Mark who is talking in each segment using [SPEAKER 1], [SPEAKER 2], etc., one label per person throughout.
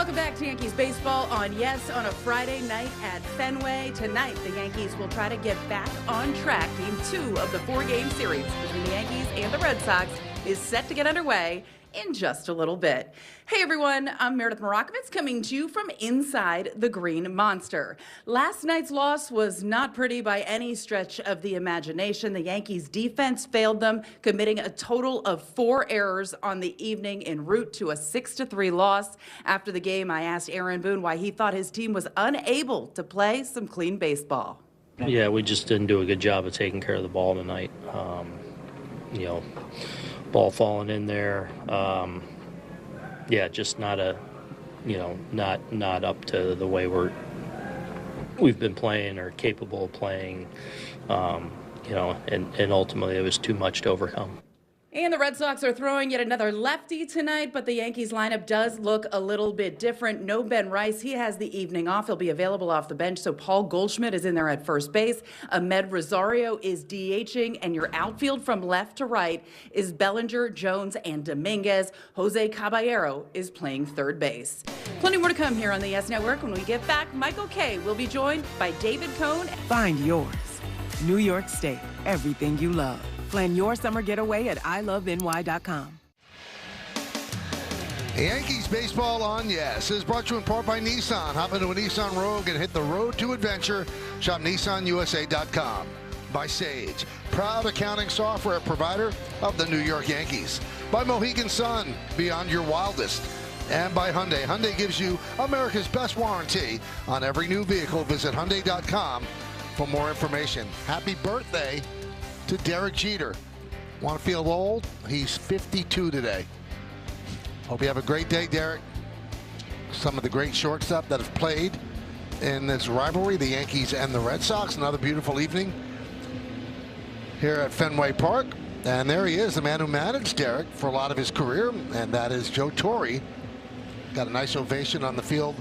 [SPEAKER 1] Welcome back to Yankees baseball on a Friday night at Fenway. Tonight, the Yankees will try to get back on track. Game 2 of the 4-game series between the Yankees and the Red Sox is set to get underway in just a little bit. Hey everyone, I'm Meredith Marakovitz coming to you from inside the Green Monster. Last night's loss was not pretty by any stretch of the imagination. The Yankees defense failed them, committing a total of 4 errors on the evening en route to a 6-3 loss. After the game, I asked Aaron Boone why he thought his team was unable to play some clean baseball.
[SPEAKER 2] Yeah, we just didn't do a good job of taking care of the ball tonight. Ball falling in there. Just not up to the way we've been playing or capable of playing. And ultimately it was too much to overcome.
[SPEAKER 1] And the Red Sox are throwing yet another lefty tonight, but the Yankees lineup does look a little bit different. No Ben Rice. He has the evening off. He'll be available off the bench, so Paul Goldschmidt is in there at first base. Ahmed Rosario is DHing, and your outfield from left to right is Bellinger, Jones, and Dominguez. Jose Caballero is playing third base. Plenty more to come here on the YES Network. When we get back, Michael Kay will be joined by David Cohn.
[SPEAKER 3] Find yours. New York State. Everything you love. Plan your summer getaway at iloveny.com.
[SPEAKER 4] Yankees baseball on YES is brought to you in part by Nissan. Hop into a Nissan Rogue and hit the road to adventure. Shop NissanUSA.com. By Sage, proud accounting software provider of the New York Yankees. By Mohegan Sun, beyond your wildest. And by Hyundai. Hyundai gives you America's best warranty on every new vehicle. Visit Hyundai.com for more information. Happy birthday to Derek Jeter. Want to feel old? He's 52 today. Hope you have a great day, Derek. Some of the great shortstop that have played in this rivalry, the Yankees and the Red Sox. Another beautiful evening here at Fenway Park. And there he is, the man who managed Derek for a lot of his career, and that is Joe Torre. Got a nice ovation on the field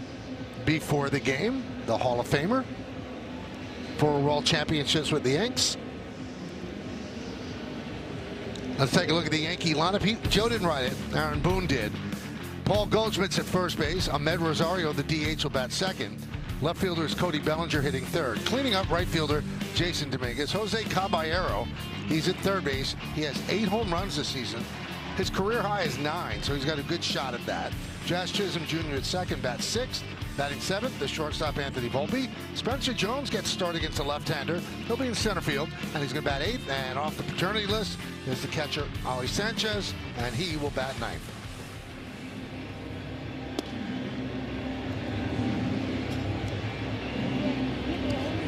[SPEAKER 4] before the game. The Hall of Famer. 4 World Championships with the Yanks. Let's take a look at the Yankee lineup. Joe didn't write it. Aaron Boone did. Paul Goldschmidt's at first base. Ahmed Rosario, the DH, will bat second. Left fielder is Cody Bellinger hitting third. Cleaning up right fielder Jason Dominguez. Jose Caballero, he's at third base. He has 8 home runs this season. His career high is 9, so he's got a good shot at that. Jazz Chisholm Jr. at second, bats 6th. Batting 7th, the shortstop Anthony Volpe. Spencer Jones gets started against the left-hander. He'll be in center field, and he's going to bat 8th. And off the paternity list is the catcher, Ali Sanchez, and he will bat 9th.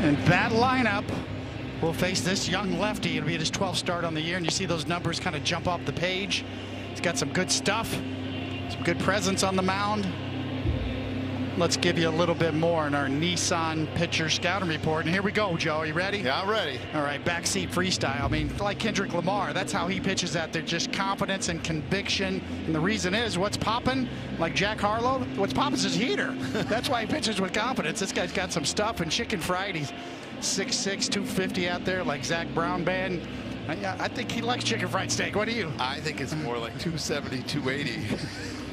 [SPEAKER 5] And that lineup will face this young lefty. It'll be his 12th start on the year, and you see those numbers kind of jump off the page. He's got some good stuff, some good presence on the mound. Let's give you a little bit more in our Nissan pitcher scouting report. And here we go, Joe. Are you ready?
[SPEAKER 4] Yeah, I'm ready.
[SPEAKER 5] All right, backseat freestyle. I mean, like Kendrick Lamar, that's how he pitches out there, just confidence and conviction. And the reason is, what's popping, like Jack Harlow, what's popping is his heater. That's why he pitches with confidence. This guy's got some stuff and chicken fried. He's 6'6", 250 out there, like Zach Brown Band. I think he likes chicken fried steak. What do you?
[SPEAKER 6] I think it's more like 270, 280.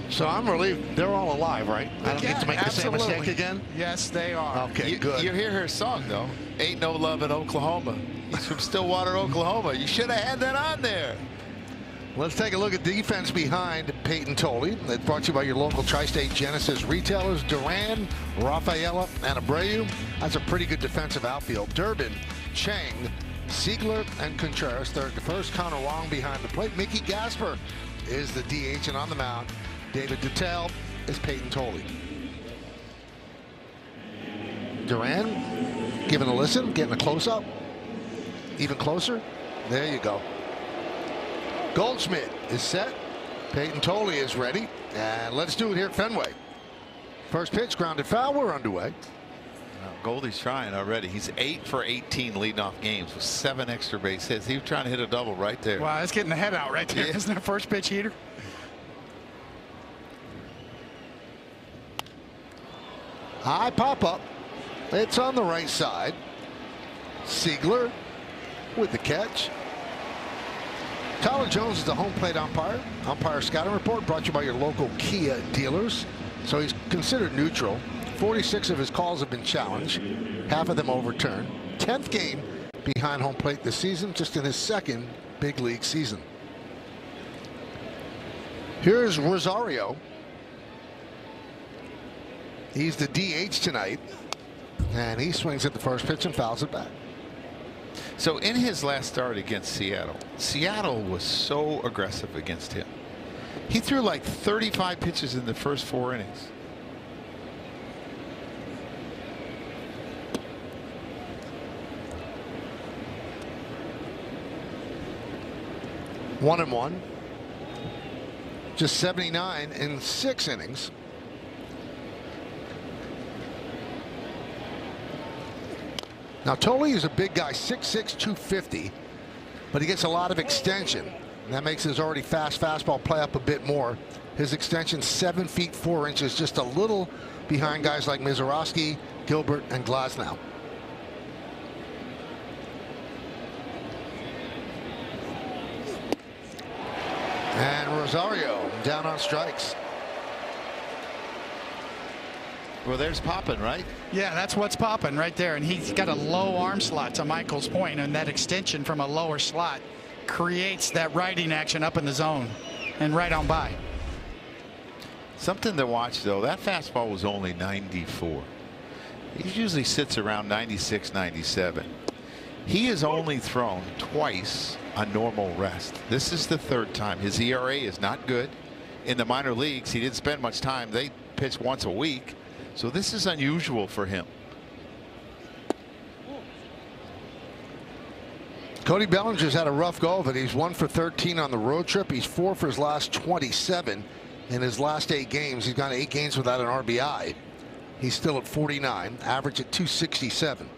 [SPEAKER 4] So I'm relieved they're all alive, right? I don't get to make the same mistake again?
[SPEAKER 5] Yes, they are.
[SPEAKER 4] Okay, good.
[SPEAKER 6] You hear her song, though. Ain't No Love in Oklahoma. He's from Stillwater, Oklahoma. You should have had that on there.
[SPEAKER 4] Let's take a look at defense behind Peyton Tolley. That's brought to you by your local Tri-State Genesis retailers. Duran, Rafaela, and Abreu. That's a pretty good defensive outfield. Durbin, Chang, Siegler, and Contreras. Third to first. Connor Wong behind the plate. Mickey Gasper is the DH, and on the mound, David Dutel is Peyton Tolley. Duran giving a listen, getting a close-up. Even closer. There you go. Goldschmidt is set. Peyton Tolley is ready. And let's do it here at Fenway. First pitch, grounded foul. We're underway.
[SPEAKER 6] Goldie's trying already. He's 8 for 18 leading off games with 7 extra base hits. He was trying to hit a double right there.
[SPEAKER 5] Wow, that's getting the head out right there. Yeah. Isn't that a first pitch heater?
[SPEAKER 4] High pop-up. It's on the right side. Siegler with the catch. Tyler Jones is the home plate umpire. Umpire scouting report brought to you by your local Kia dealers. So he's considered neutral. 46 of his calls have been challenged, half of them overturned. 10th game behind home plate this season, just in his second big league season. Here's Rosario. He's the DH tonight, and he swings at the first pitch and fouls it back.
[SPEAKER 6] So in his last start against Seattle, Seattle was so aggressive against him. He threw like 35 pitches in the first 4 innings.
[SPEAKER 4] One and one. Just 79 in 6 innings. Now Tolley is a big guy, 6'6", 250, but he gets a lot of extension. And that makes his already fast fastball play up a bit more. His extension 7 feet 4 inches, just a little behind guys like Mizorowski, Gilbert, and Glasnow. And Rosario down on strikes.
[SPEAKER 6] Well, there's popping, right?
[SPEAKER 5] Yeah, that's what's popping right there. And he's got a low arm slot, to Michael's point, and that extension from a lower slot creates that righting action up in the zone and right on by.
[SPEAKER 6] Something to watch, though. That fastball was only 94. He usually sits around 96, 97. He has only thrown twice on normal rest. This is the 3rd time. His ERA is not good. In the minor leagues, he didn't spend much time. They pitch once a week. So this is unusual for him.
[SPEAKER 4] Cody Bellinger's had a rough go of it. He's 1 for 13 on the road trip. He's 4 for his last 27 in his last 8 games. He's gone 8 games without an RBI. He's still at 49, average at 267.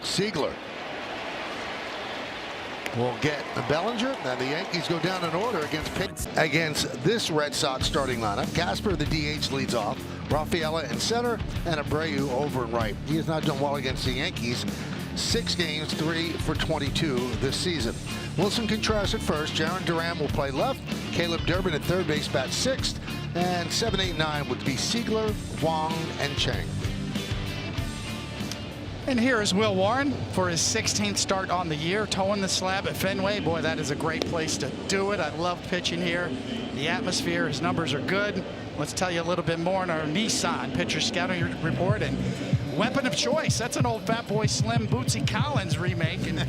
[SPEAKER 4] Siegler will get Bellinger. Now the Yankees go down in order against this Red Sox starting lineup. Gasper, the DH, leads off. Rafaela in center, and Abreu over and right. He has not done well against the Yankees. 6 games, 3 for 22 this season. Wilson Contreras at first. Jaron Duran will play left. Caleb Durbin at third base, bat 6th. And 7, 8, 9 would be Siegler, Wong, and Chang.
[SPEAKER 5] And here is Will Warren for his 16th start on the year, towing the slab at Fenway. Boy, that is a great place to do it. I love pitching here. The atmosphere, his numbers are good. Let's tell you a little bit more on our Nissan pitcher scouting report and weapon of choice. That's an old Fat Boy Slim Bootsy Collins remake, and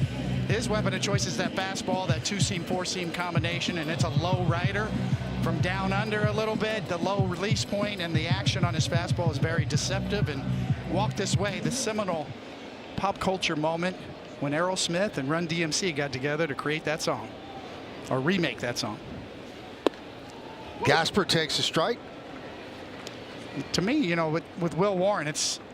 [SPEAKER 5] his weapon of choice is that fastball, that 2-seam, 4-seam combination, and it's a low rider from down under a little bit. The low release point and the action on his fastball is very deceptive. And Walk This Way, the seminal pop culture moment when Aerosmith and Run DMC got together to create that song, or remake that song.
[SPEAKER 4] Gasper takes a strike.
[SPEAKER 5] To me, you know, with Will Warren,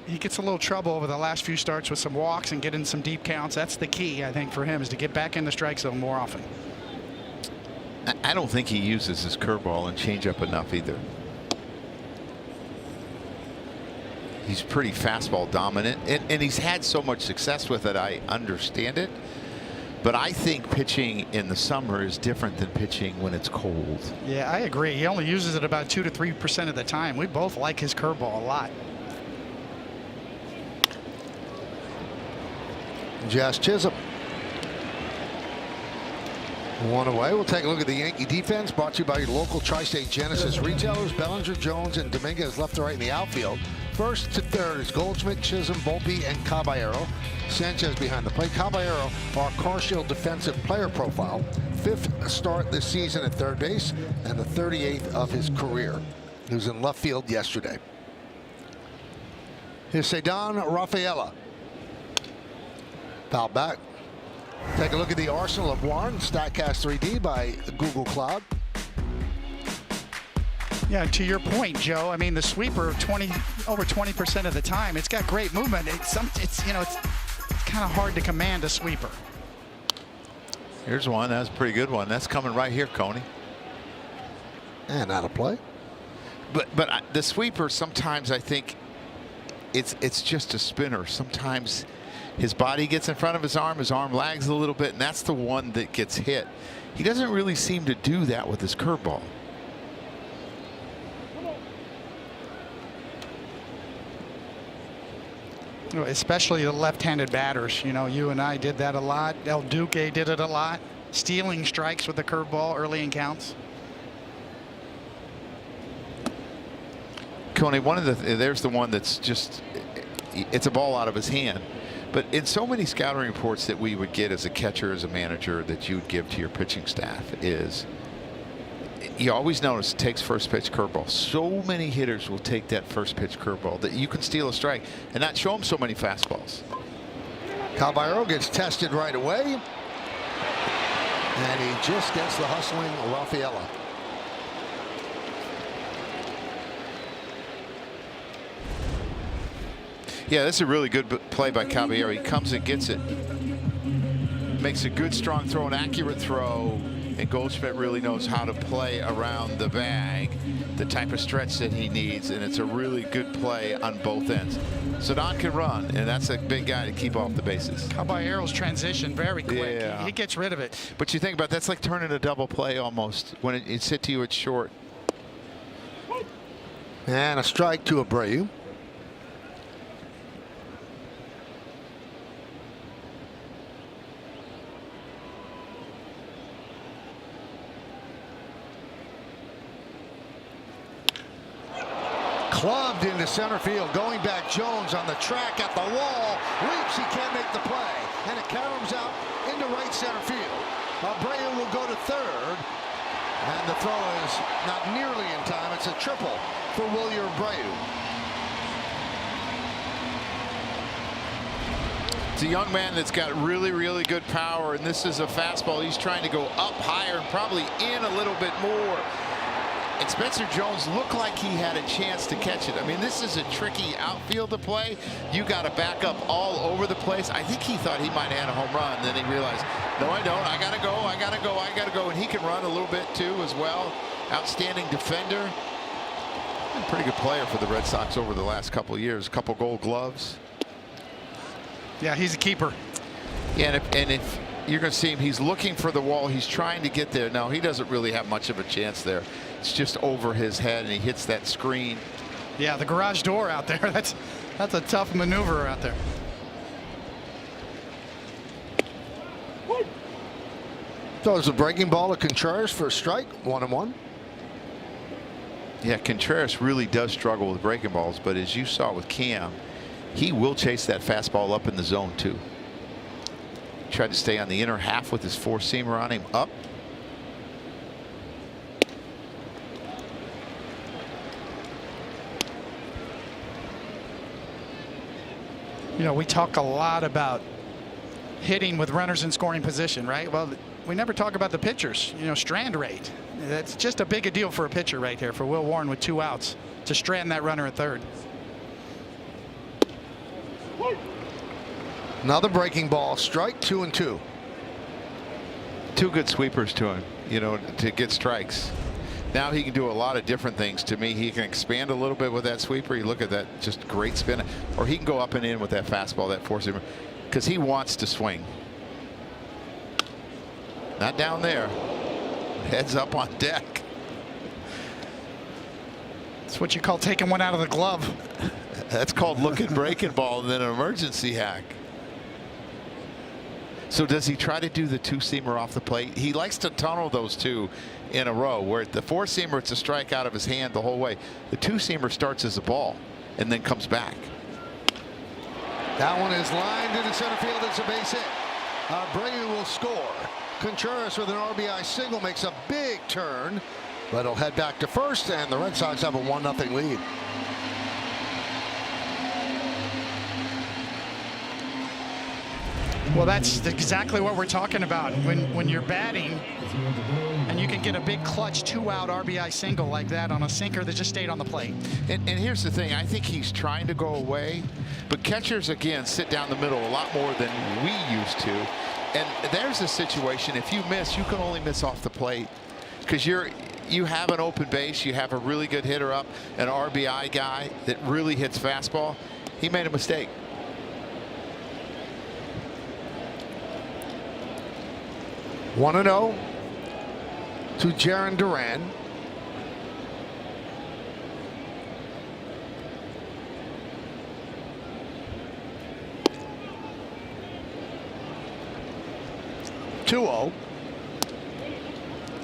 [SPEAKER 5] he gets a little trouble over the last few starts with some walks and getting some deep counts. That's the key, I think, for him, is to get back in the strike zone more often.
[SPEAKER 6] I don't think he uses his curveball and changeup enough either. He's pretty fastball dominant, and he's had so much success with it. I understand it, but I think pitching in the summer is different than pitching when it's cold.
[SPEAKER 5] Yeah, I agree. He only uses it about 2 to 3% of the time. We both like his curveball a lot.
[SPEAKER 4] Josh Chisholm. 1 away. We'll take a look at the Yankee defense, brought to you by your local Tri-State Genesis retailers. Bellinger, Jones, and Dominguez left to right in the outfield. First to third is Goldschmidt, Chisholm, Volpe, and Caballero. Sanchez behind the plate. Caballero, our Car-Shield defensive player profile. 5th start this season at third base, and the 38th of his career. He was in left field yesterday. Here's Cedon Rafaela. Foul back. Take a look at the arsenal of Warren, StatCast 3D by Google Cloud.
[SPEAKER 5] Yeah, to your point, Joe. I mean, the sweeper over 20% of the time. It's got great movement. It's kind of hard to command a sweeper.
[SPEAKER 6] Here's one. That's a pretty good one. That's coming right here, Coney.
[SPEAKER 4] And out of play.
[SPEAKER 6] But the sweeper, sometimes I think it's just a spinner. Sometimes his body gets in front of his arm lags a little bit, and that's the one that gets hit. He doesn't really seem to do that with his curveball.
[SPEAKER 5] Especially the left-handed batters. You know, you and I did that a lot. El Duque did it a lot. Stealing strikes with the curveball early in counts.
[SPEAKER 6] Coney, there's the one that's just, it's a ball out of his hand. But in so many scouting reports that we would get as a catcher, as a manager, that you would give to your pitching staff is, you always notice it takes first pitch curveball. So many hitters will take that first pitch curveball that you can steal a strike and not show them so many fastballs.
[SPEAKER 4] Caballero gets tested right away. And he just gets the hustling Rafaela.
[SPEAKER 6] Yeah, this is a really good play by Caballero. He comes and gets it. Makes a good strong throw, an accurate throw. And Goldschmidt really knows how to play around the bag, the type of stretch that he needs, and it's a really good play on both ends. Sedon can run, and that's a big guy to keep off the bases.
[SPEAKER 5] Caballero's transition very quick.
[SPEAKER 6] Yeah.
[SPEAKER 5] He gets rid of it.
[SPEAKER 6] But you think about that's like turning a double play almost. When it's hit to you, it's short.
[SPEAKER 4] And a strike to Abreu. Clubbed into center field. Going back, Jones on the track at the wall. Leaps, he can't make the play. And it caroms out into right center field. Abreu will go to third. And the throw is not nearly in time. It's a triple for Wilyer Abreu.
[SPEAKER 6] It's a young man that's got really, really good power, and this is a fastball. He's trying to go up higher and probably in a little bit more. And Spencer Jones looked like he had a chance to catch it. I mean, this is a tricky outfield to play. You got to back up all over the place. I think he thought he might have had a home run. Then he realized, no, I don't. I got to go. I got to go. I got to go. And he can run a little bit, too, as well. Outstanding defender. And pretty good player for the Red Sox over the last couple of years. A couple Gold Gloves.
[SPEAKER 5] Yeah, he's a keeper.
[SPEAKER 6] Yeah, and if you're going to see him, he's looking for the wall. He's trying to get there. No, he doesn't really have much of a chance there. It's just over his head, and he hits that screen.
[SPEAKER 5] Yeah, the garage door out there. That's a tough maneuver out there.
[SPEAKER 4] Throws a breaking ball to Contreras for a strike. 1-1.
[SPEAKER 6] Yeah, Contreras really does struggle with breaking balls, but as you saw with Cam, he will chase that fastball up in the zone too. Tried to stay on the inner half with his four-seamer on him up.
[SPEAKER 5] You know, we talk a lot about hitting with runners in scoring position, right? Well, we never talk about the pitchers. You know, strand rate. That's just a big a deal for a pitcher right here, for Will Warren with 2 outs, to strand that runner at third.
[SPEAKER 4] Another breaking ball, strike. 2-2.
[SPEAKER 6] 2 good sweepers to him, you know, to get strikes. Now he can do a lot of different things. To me, he can expand a little bit with that sweeper. You look at that, just great spin. Or he can go up and in with that fastball, that four-seamer, because he wants to swing. Not down there. Heads up on deck.
[SPEAKER 5] That's what you call taking one out of the glove.
[SPEAKER 6] That's called looking breaking ball and then an emergency hack. So does he try to do the two-seamer off the plate? He likes to tunnel those two in a row, where the four-seamer, it's a strike out of his hand the whole way. The two-seamer starts as a ball and then comes back.
[SPEAKER 4] That one is lined into center field. It's a base hit. Abreu will score. Contreras with an RBI single makes a big turn, but he'll head back to first, and the Red Sox have a 1-0 lead.
[SPEAKER 5] Well, that's exactly what we're talking about. When you're batting and you can get a big clutch 2-out RBI single like that on a sinker that just stayed on the plate.
[SPEAKER 6] And here's the thing. I think he's trying to go away, but catchers, again, sit down the middle a lot more than we used to. And there's a situation, if you miss, you can only miss off the plate, because you have an open base, you have a really good hitter up, an RBI guy that really hits fastball. He made a mistake.
[SPEAKER 4] One 1-0 to Jarren Duran. 2-0.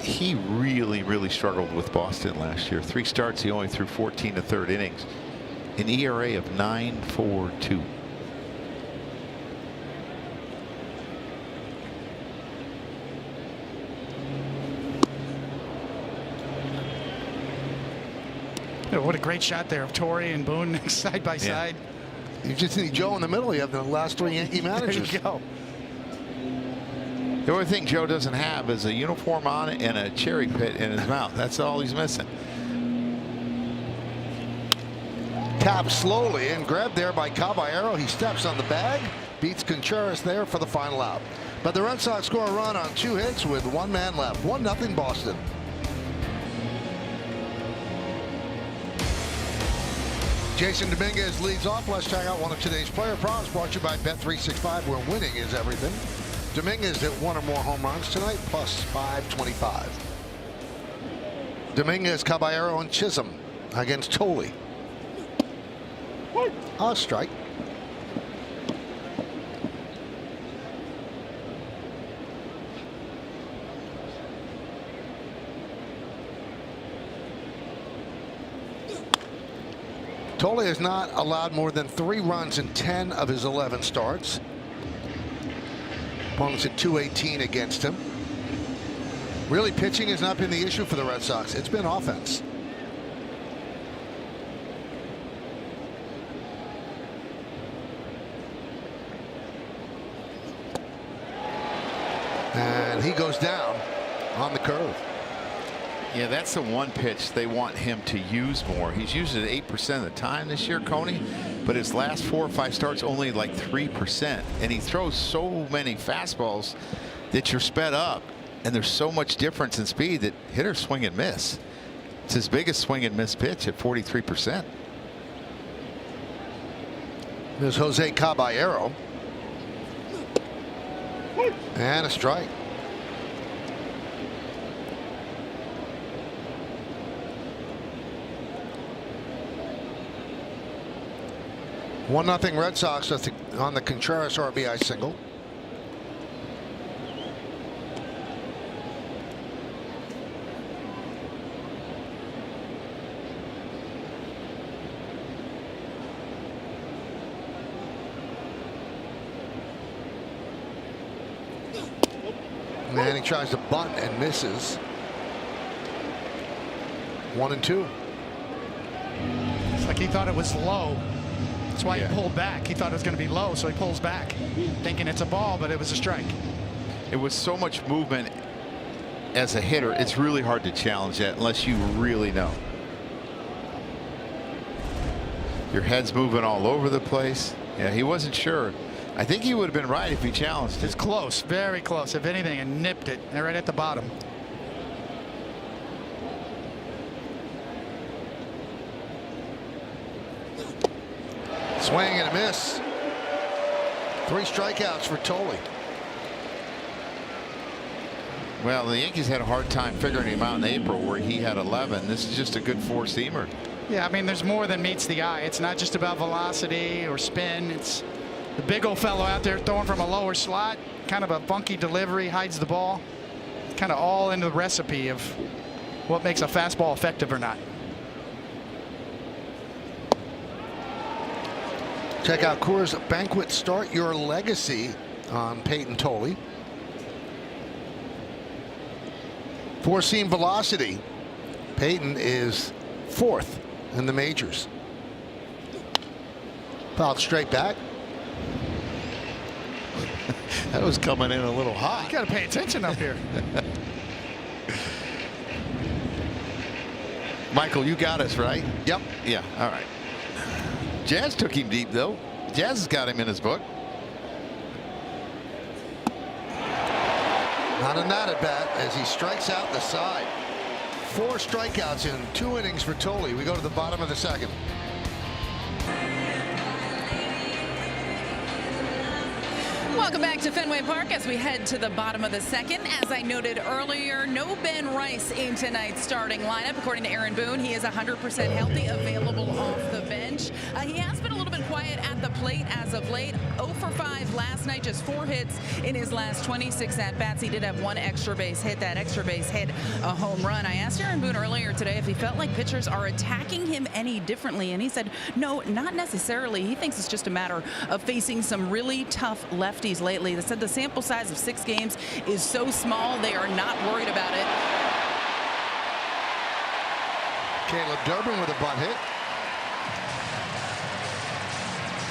[SPEAKER 6] He really struggled with Boston last year. 3 starts, he only threw 14 to third innings. An ERA of 9.42.
[SPEAKER 5] What a great shot there of Torrey and Boone side by side.
[SPEAKER 4] You just need Joe in the middle. You have the last 3 Yankee managers.
[SPEAKER 5] There you go.
[SPEAKER 6] The only thing Joe doesn't have is a uniform on and a cherry pit in his mouth. That's all he's missing.
[SPEAKER 4] Tapped slowly and grabbed there by Caballero. He steps on the bag, beats Contreras there for the final out. But the Red Sox score a run on 2 hits with 1 man left. 1-0 Boston. Jason Dominguez leads off. Let's check out one of today's player props brought to you by Bet365, where winning is everything. Dominguez hit 1 or more home runs tonight, plus 525. Dominguez, Caballero, and Chisholm against Tolley. A strike. Tolley has not allowed more than 3 runs in 10 of his 11 starts. Opponents at .218 against him. Really, pitching has not been the issue for the Red Sox. It's been offense. And he goes down on the curve.
[SPEAKER 6] Yeah, that's the one pitch they want him to use more. He's used it 8% of the time this year, Coney, but his last 4 or 5 starts only like 3%. And he throws so many fastballs that you're sped up, and there's so much difference in speed that hitters swing and miss. It's his biggest swing and miss pitch at 43%.
[SPEAKER 4] There's Jose Caballero. And a strike. One nothing Red Sox on the Contreras RBI single. And he tries to bunt and misses. 1-2.
[SPEAKER 5] It's like he thought it was low. That's why he pulled back. He thought it was going to be low, so he pulls back, thinking it's a ball, but it was a strike.
[SPEAKER 6] It was so much movement as a hitter. It's really hard to challenge that unless you really know. Your head's moving all over the place. Yeah, he wasn't sure. I think he would have been right if he challenged it.
[SPEAKER 5] It's close, very close. If anything, and nipped it right at the bottom.
[SPEAKER 4] Swing and a miss. 3 strikeouts for Tolley.
[SPEAKER 6] Well, the Yankees had a hard time figuring him out in April, where he had 11. This is just a good 4-seamer.
[SPEAKER 5] Yeah, I mean, there's more than meets the eye. It's not just about velocity or spin. It's the big old fellow out there throwing from a lower slot, kind of a funky delivery, hides the ball. Kind of all in the recipe of what makes a fastball effective or not.
[SPEAKER 4] Check out Coors Banquet Start Your Legacy on Peyton Tolley. 4-seam velocity. Peyton is 4th in the majors. Fouled straight back.
[SPEAKER 6] That was coming in a little hot.
[SPEAKER 5] You got to pay attention up here.
[SPEAKER 6] Michael, you got us right.
[SPEAKER 4] Yep.
[SPEAKER 6] Yeah. All right. Jazz took him deep, though. Jazz has got him in his book.
[SPEAKER 4] Not in that at bat as he strikes out the side. 4 strikeouts in 2 innings for Tolley. We go to the bottom of the 2nd.
[SPEAKER 1] Welcome back to Fenway Park as we head to the bottom of the second. As I noted earlier, no Ben Rice in tonight's starting lineup. According to Aaron Boone, he is 100% healthy, available off the bench. He has been a little bit quiet at the plate as of late. 0 for 5 last night, just 4 hits in his last 26 at-bats. He did have 1 extra base hit. That extra base hit a home run. I asked Aaron Boone earlier today if he felt like pitchers are attacking him any differently, and he said, no, not necessarily. He thinks it's just a matter of facing some really tough lefties lately. They said the sample size of 6 games is so small, they are not worried about it.
[SPEAKER 4] Caleb Durbin with a bunt hit.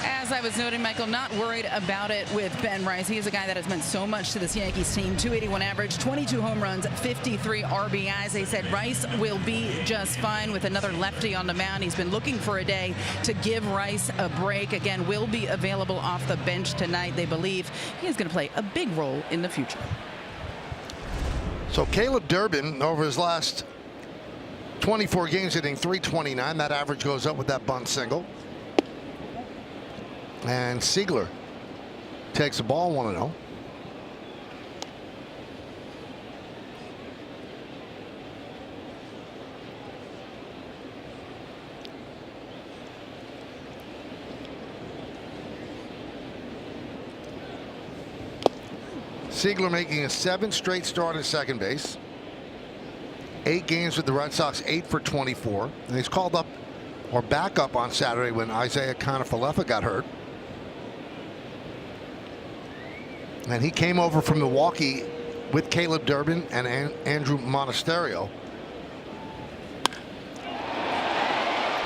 [SPEAKER 1] As I was noting, Michael, not worried about it with Ben Rice. He is a guy that has meant so much to this Yankees team. 281 average, 22 home runs, 53 RBIs. They said Rice will be just fine with another lefty on the mound. He's been looking for a day to give Rice a break. Again, will be available off the bench tonight. They believe he is going to play a big role in the future.
[SPEAKER 4] So Caleb Durbin, over his last 24 games, hitting .329. That average goes up with that bunt single. And Siegler takes the ball 1-0. Siegler making a 7th straight start at second base. 8 games with the Red Sox, 8 for 24. And he's called up or back up on Saturday when Isaiah Kiner-Falefa got hurt. And he came over from Milwaukee with Caleb Durbin and Andrew Monasterio.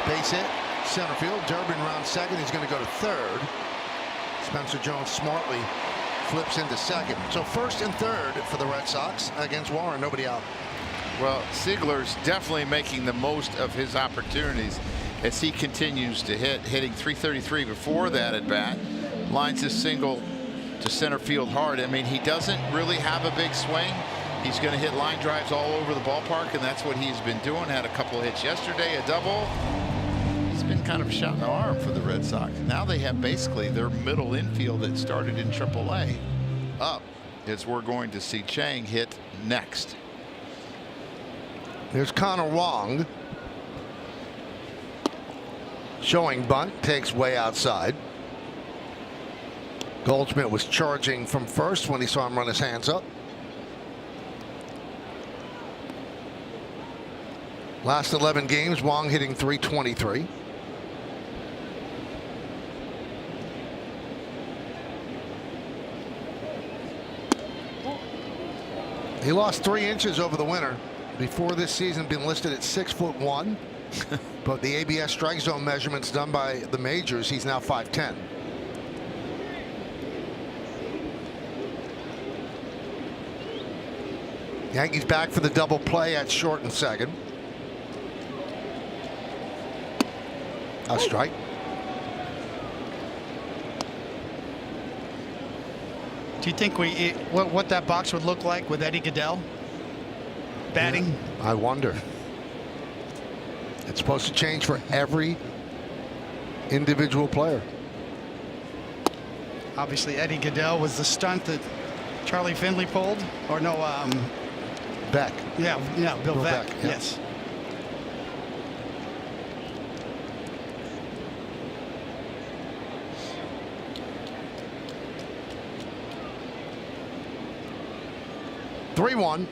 [SPEAKER 4] Base hit, center field. Durbin round second. He's going to go to third. Spencer Jones smartly flips into second. So first and third for the Red Sox against Warren. Nobody out.
[SPEAKER 6] Well, Siegler's definitely making the most of his opportunities as he continues to hit, hitting .333 before that at bat. Lines his single to center field hard. I mean, he doesn't really have a big swing. He's going to hit line drives all over the ballpark, and that's what he's been doing. Had a couple of hits yesterday, a double. He's been kind of a shot in the arm for the Red Sox. Now they have basically their middle infield that started in AAA up, as we're going to see Chang hit next.
[SPEAKER 4] There's Connor Wong. Showing bunt, takes way outside. Goldschmidt was charging from first when he saw him run his hands up. Last 11 games, Wong hitting .323. He lost 3 inches over the winter. Before this season, been listed at 6'1", but the ABS strike zone measurements done by the majors, he's now 5'10". Yankees back for the double play at short and second. A strike.
[SPEAKER 5] Do you think what that box would look like with Eddie Goodell batting?
[SPEAKER 4] Yeah, I wonder. It's supposed to change for every individual player.
[SPEAKER 5] Obviously, Eddie Goodell was the stunt that Charlie Finley pulled, or no?
[SPEAKER 4] Beck.
[SPEAKER 5] Yeah, Bill Beck.
[SPEAKER 4] Yeah.
[SPEAKER 5] Yes.
[SPEAKER 4] (3-1),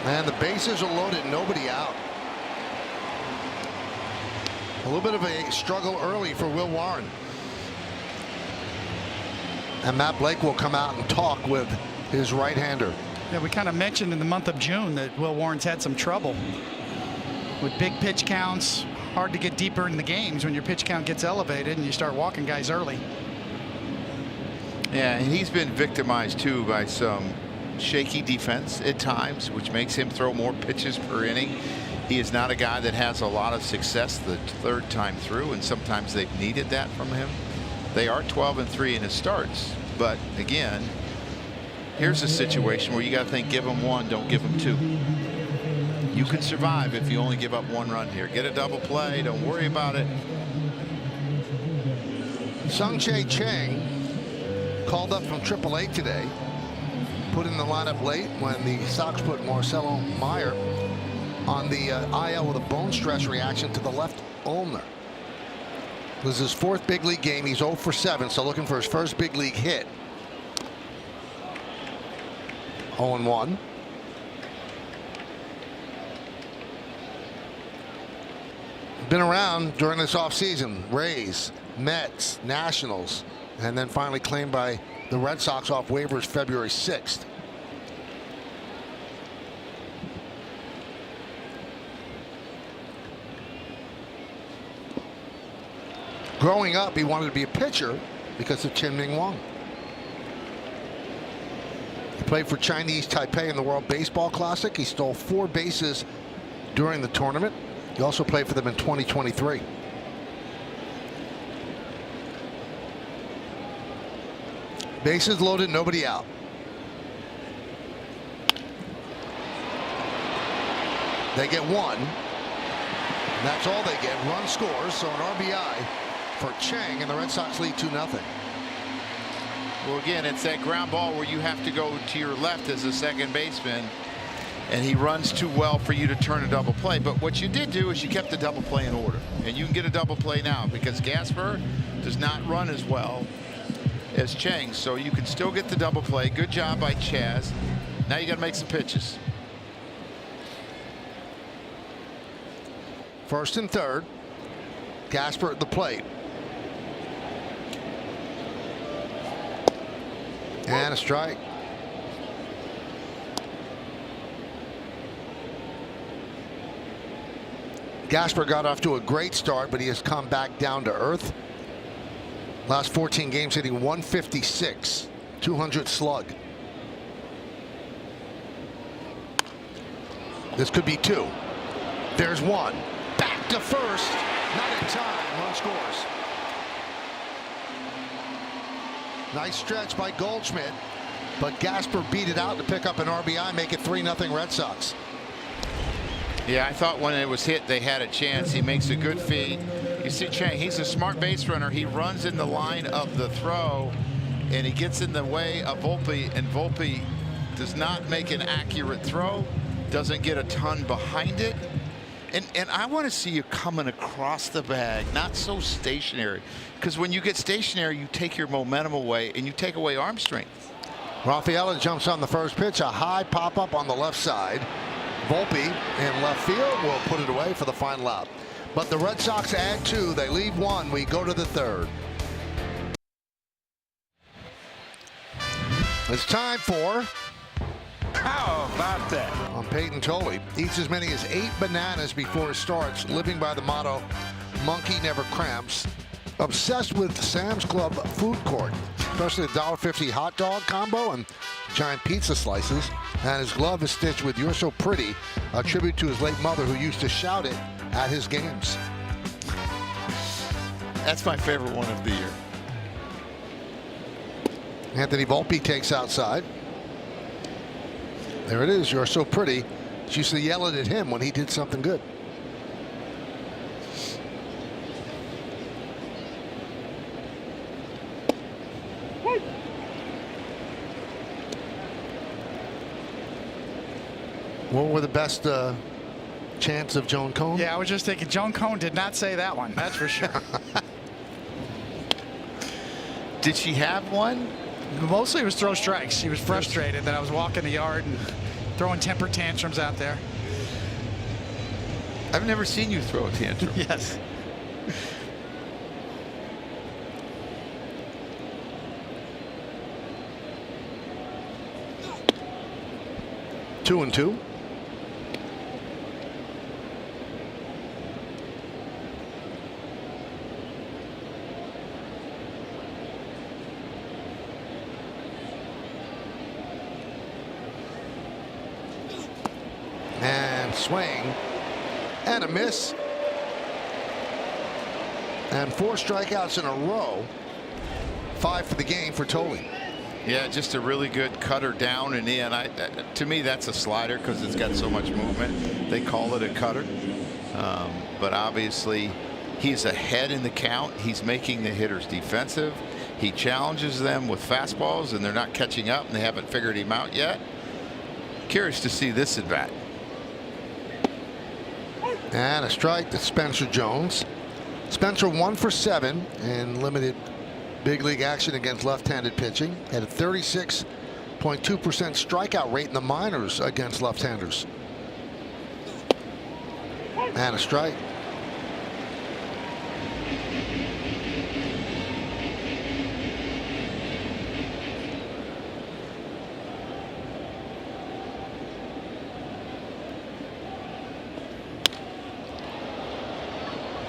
[SPEAKER 4] and the bases are loaded, nobody out. A little bit of a struggle early for Will Warren. And Matt Blake will come out and talk with his right-hander.
[SPEAKER 5] Yeah, we kind of mentioned in the month of June that Will Warren's had some trouble with big pitch counts. Hard to get deeper in the games when your pitch count gets elevated and you start walking guys early.
[SPEAKER 6] Yeah, and he's been victimized too by some shaky defense at times, which makes him throw more pitches per inning. He is not a guy that has a lot of success the third time through, and sometimes they've needed that from him. They are 12-3 in his starts, but again, here's a situation where you got to think, give him 1, don't give him 2. You can survive if you only give up 1 run here. Get a double play, don't worry about it.
[SPEAKER 4] Sung-Chae Chang called up from AAA today. Put in the lineup late when the Sox put Marcelo Meyer on the IL with a bone stress reaction to the left ulnar. This is his 4th big league game. He's 0 for 7, so looking for his first big league hit. 0-1. Been around during this offseason. Rays, Mets, Nationals, and then finally claimed by the Red Sox off waivers February 6th. Growing up, he wanted to be a pitcher because of Chien-Ming Wang. He played for Chinese Taipei in the World Baseball Classic. He stole 4 bases during the tournament. He also played for them in 2023. Bases loaded, nobody out. They get 1. And that's all they get. Run scores, so an RBI for Chang, and the Red Sox lead 2-0.
[SPEAKER 6] Well, again, it's that ground ball where you have to go to your left as a second baseman, and he runs too well for you to turn a double play. But what you did do is you kept the double play in order, and you can get a double play now because Gasper does not run as well as Chang, so you can still get the double play. Good job by Chaz. Now you got to make some pitches.
[SPEAKER 4] 1st and 3rd. Gasper at the plate. And a strike. Gasper got off to a great start, but he has come back down to earth. Last 14 games hitting 156, 200 slug. This could be 2. There's 1. Back to first. Not in time. Run scores. Nice stretch by Goldschmidt, but Gasper beat it out to pick up an RBI, make it 3-0 Red Sox.
[SPEAKER 6] Yeah, I thought when it was hit they had a chance. He makes a good feed. You see Chang, he's a smart base runner. He runs in the line of the throw, and he gets in the way of Volpe, and Volpe does not make an accurate throw, doesn't get a ton behind it. And I want to see you coming across the bag, not so stationary, because when you get stationary, you take your momentum away and you take away arm strength.
[SPEAKER 4] Rafaela jumps on the first pitch, a high pop up on the left side. Volpe in left field will put it away for the final out. But the Red Sox add 2. They leave 1. We go to the 3rd. It's time for
[SPEAKER 7] How about that?
[SPEAKER 4] On Peyton Tolley. Eats as many as 8 bananas before it starts, living by the motto, monkey never cramps. Obsessed with Sam's Club food court, especially the $1.50 hot dog combo and giant pizza slices. And his glove is stitched with "You're So Pretty," a tribute to his late mother who used to shout it at his games.
[SPEAKER 6] That's my favorite one of the year.
[SPEAKER 4] Anthony Volpe takes outside. There it is. "You're So Pretty." She used to yell it at him when he did something good. What were the best chants of Joan Cohn?
[SPEAKER 5] Yeah, I was just thinking Joan Cohn did not say that one. That's for sure.
[SPEAKER 6] Did she have one?
[SPEAKER 5] Mostly it was throw strikes. She was frustrated that I was walking the yard and throwing temper tantrums out there.
[SPEAKER 6] I've never seen you throw a tantrum.
[SPEAKER 5] Yes.
[SPEAKER 4] Two and two. And swing and a miss, and 4 strikeouts in a row. 5 for the game for Tolley.
[SPEAKER 6] Yeah, just a really good cutter down and in. To me, that's a slider because it's got so much movement. They call it a cutter, but obviously he's ahead in the count. He's making the hitters defensive. He challenges them with fastballs, and they're not catching up, and they haven't figured him out yet. Curious to see this at bat.
[SPEAKER 4] And a strike to Spencer Jones. Spencer 1 for 7 in limited big league action against left-handed pitching. Had a 36.2% strikeout rate in the minors against left-handers. And a strike.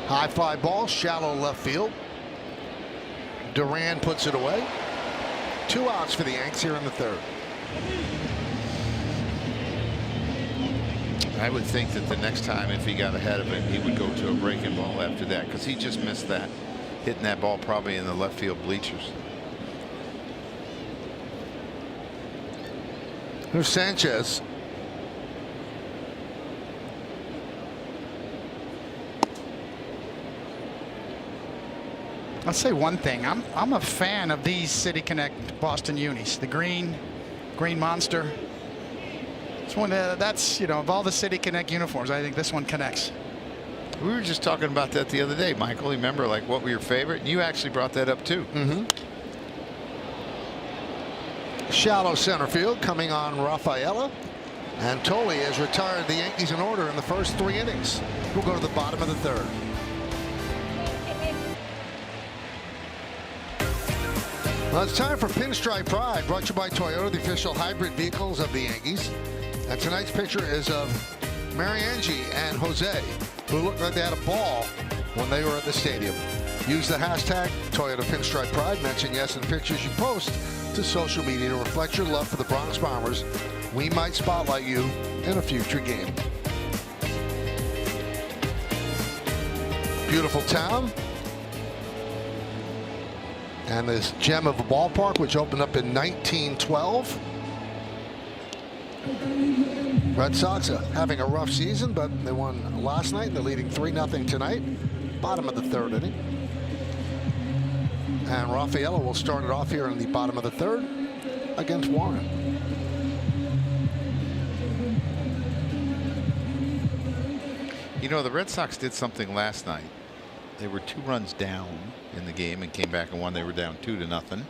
[SPEAKER 4] High fly ball, shallow left field. Duran puts it away. 2 outs for the Yanks here in the 3rd.
[SPEAKER 6] I would think that the next time, if he got ahead of it, he would go to a breaking ball after that, because he just missed that, hitting that ball probably in the left field bleachers.
[SPEAKER 4] Here's Sanchez.
[SPEAKER 5] I'll say one thing. I'm a fan of these City Connect Boston unis. The green monster. It's one that's, of all the City Connect uniforms, I think this one connects.
[SPEAKER 6] We were just talking about that the other day, Michael. Remember, like, what were your favorite? And you actually brought that up too.
[SPEAKER 4] Shallow center field coming on Rafaela. And Tolley has retired the Yankees in order in the first 3 innings. We'll go to the bottom of the 3rd. Well, it's time for Pinstripe Pride, brought to you by Toyota, the official hybrid vehicles of the Yankees. And tonight's picture is of Mariangi and Jose, who looked like they had a ball when they were at the stadium. Use the hashtag Toyota Pinstripe Pride. Mention yes in pictures you post to social media to reflect your love for the Bronx Bombers. We might spotlight you in a future game. Beautiful town. And this gem of a ballpark, which opened up in 1912. Red Sox having a rough season, but they won last night. They're leading 3-0 tonight. Bottom of the 3rd inning. And Rafaela will start it off here in the bottom of the 3rd against Warren.
[SPEAKER 6] The Red Sox did something last night. They were 2 runs down in the game and came back and won. They were down 2-0.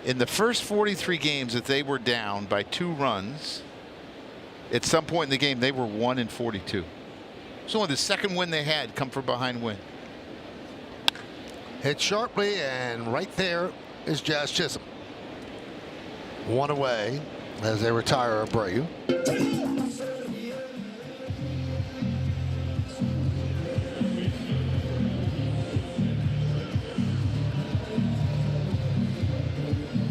[SPEAKER 6] In the first 43 games that they were down by 2 runs, at some point in the game they were 1-42. It's only the second win they had come from behind win.
[SPEAKER 4] Hit sharply, and right there is Jazz Chisholm. 1 away as they retire Abreu.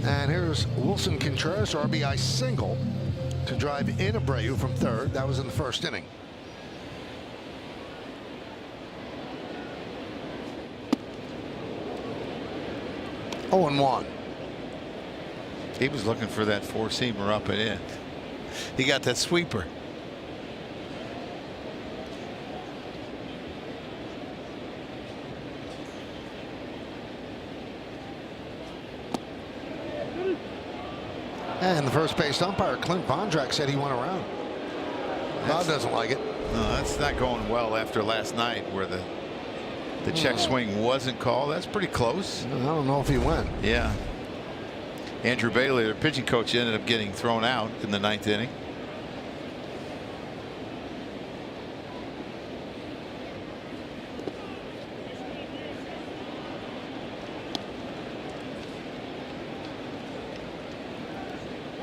[SPEAKER 4] And here's Wilson Contreras, RBI single to drive in Abreu from 3rd. That was in the 1st inning. Oh, 0-1.
[SPEAKER 6] He was looking for that 4-seamer up and in. He got that sweeper.
[SPEAKER 4] And the first base umpire, Clint Bondrak, said he went around. Bob doesn't like it.
[SPEAKER 6] No, that's not going well after last night, where the check swing wasn't called. That's pretty close.
[SPEAKER 4] I don't know if he went.
[SPEAKER 6] Yeah. Andrew Bailey, their pitching coach, ended up getting thrown out in the 9th inning.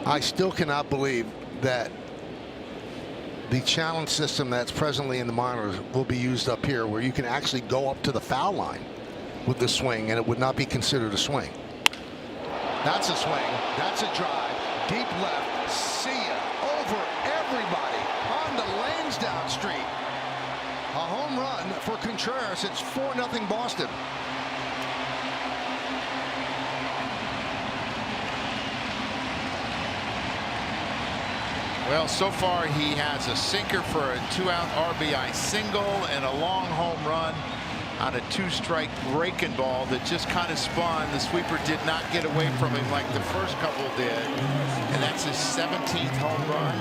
[SPEAKER 4] I still cannot believe that the challenge system that's presently in the minors will be used up here, where you can actually go up to the foul line with the swing and it would not be considered a swing. That's a swing. That's a drive. Deep left. See ya. Over everybody on the lanes down street. A home run for Contreras. It's 4-0 Boston.
[SPEAKER 6] Well, so far he has a sinker for a 2-out RBI single and a long home run. on a 2-strike breaking ball that just kind of spun. The sweeper did not get away from him like the first couple did, and that's his 17th home run,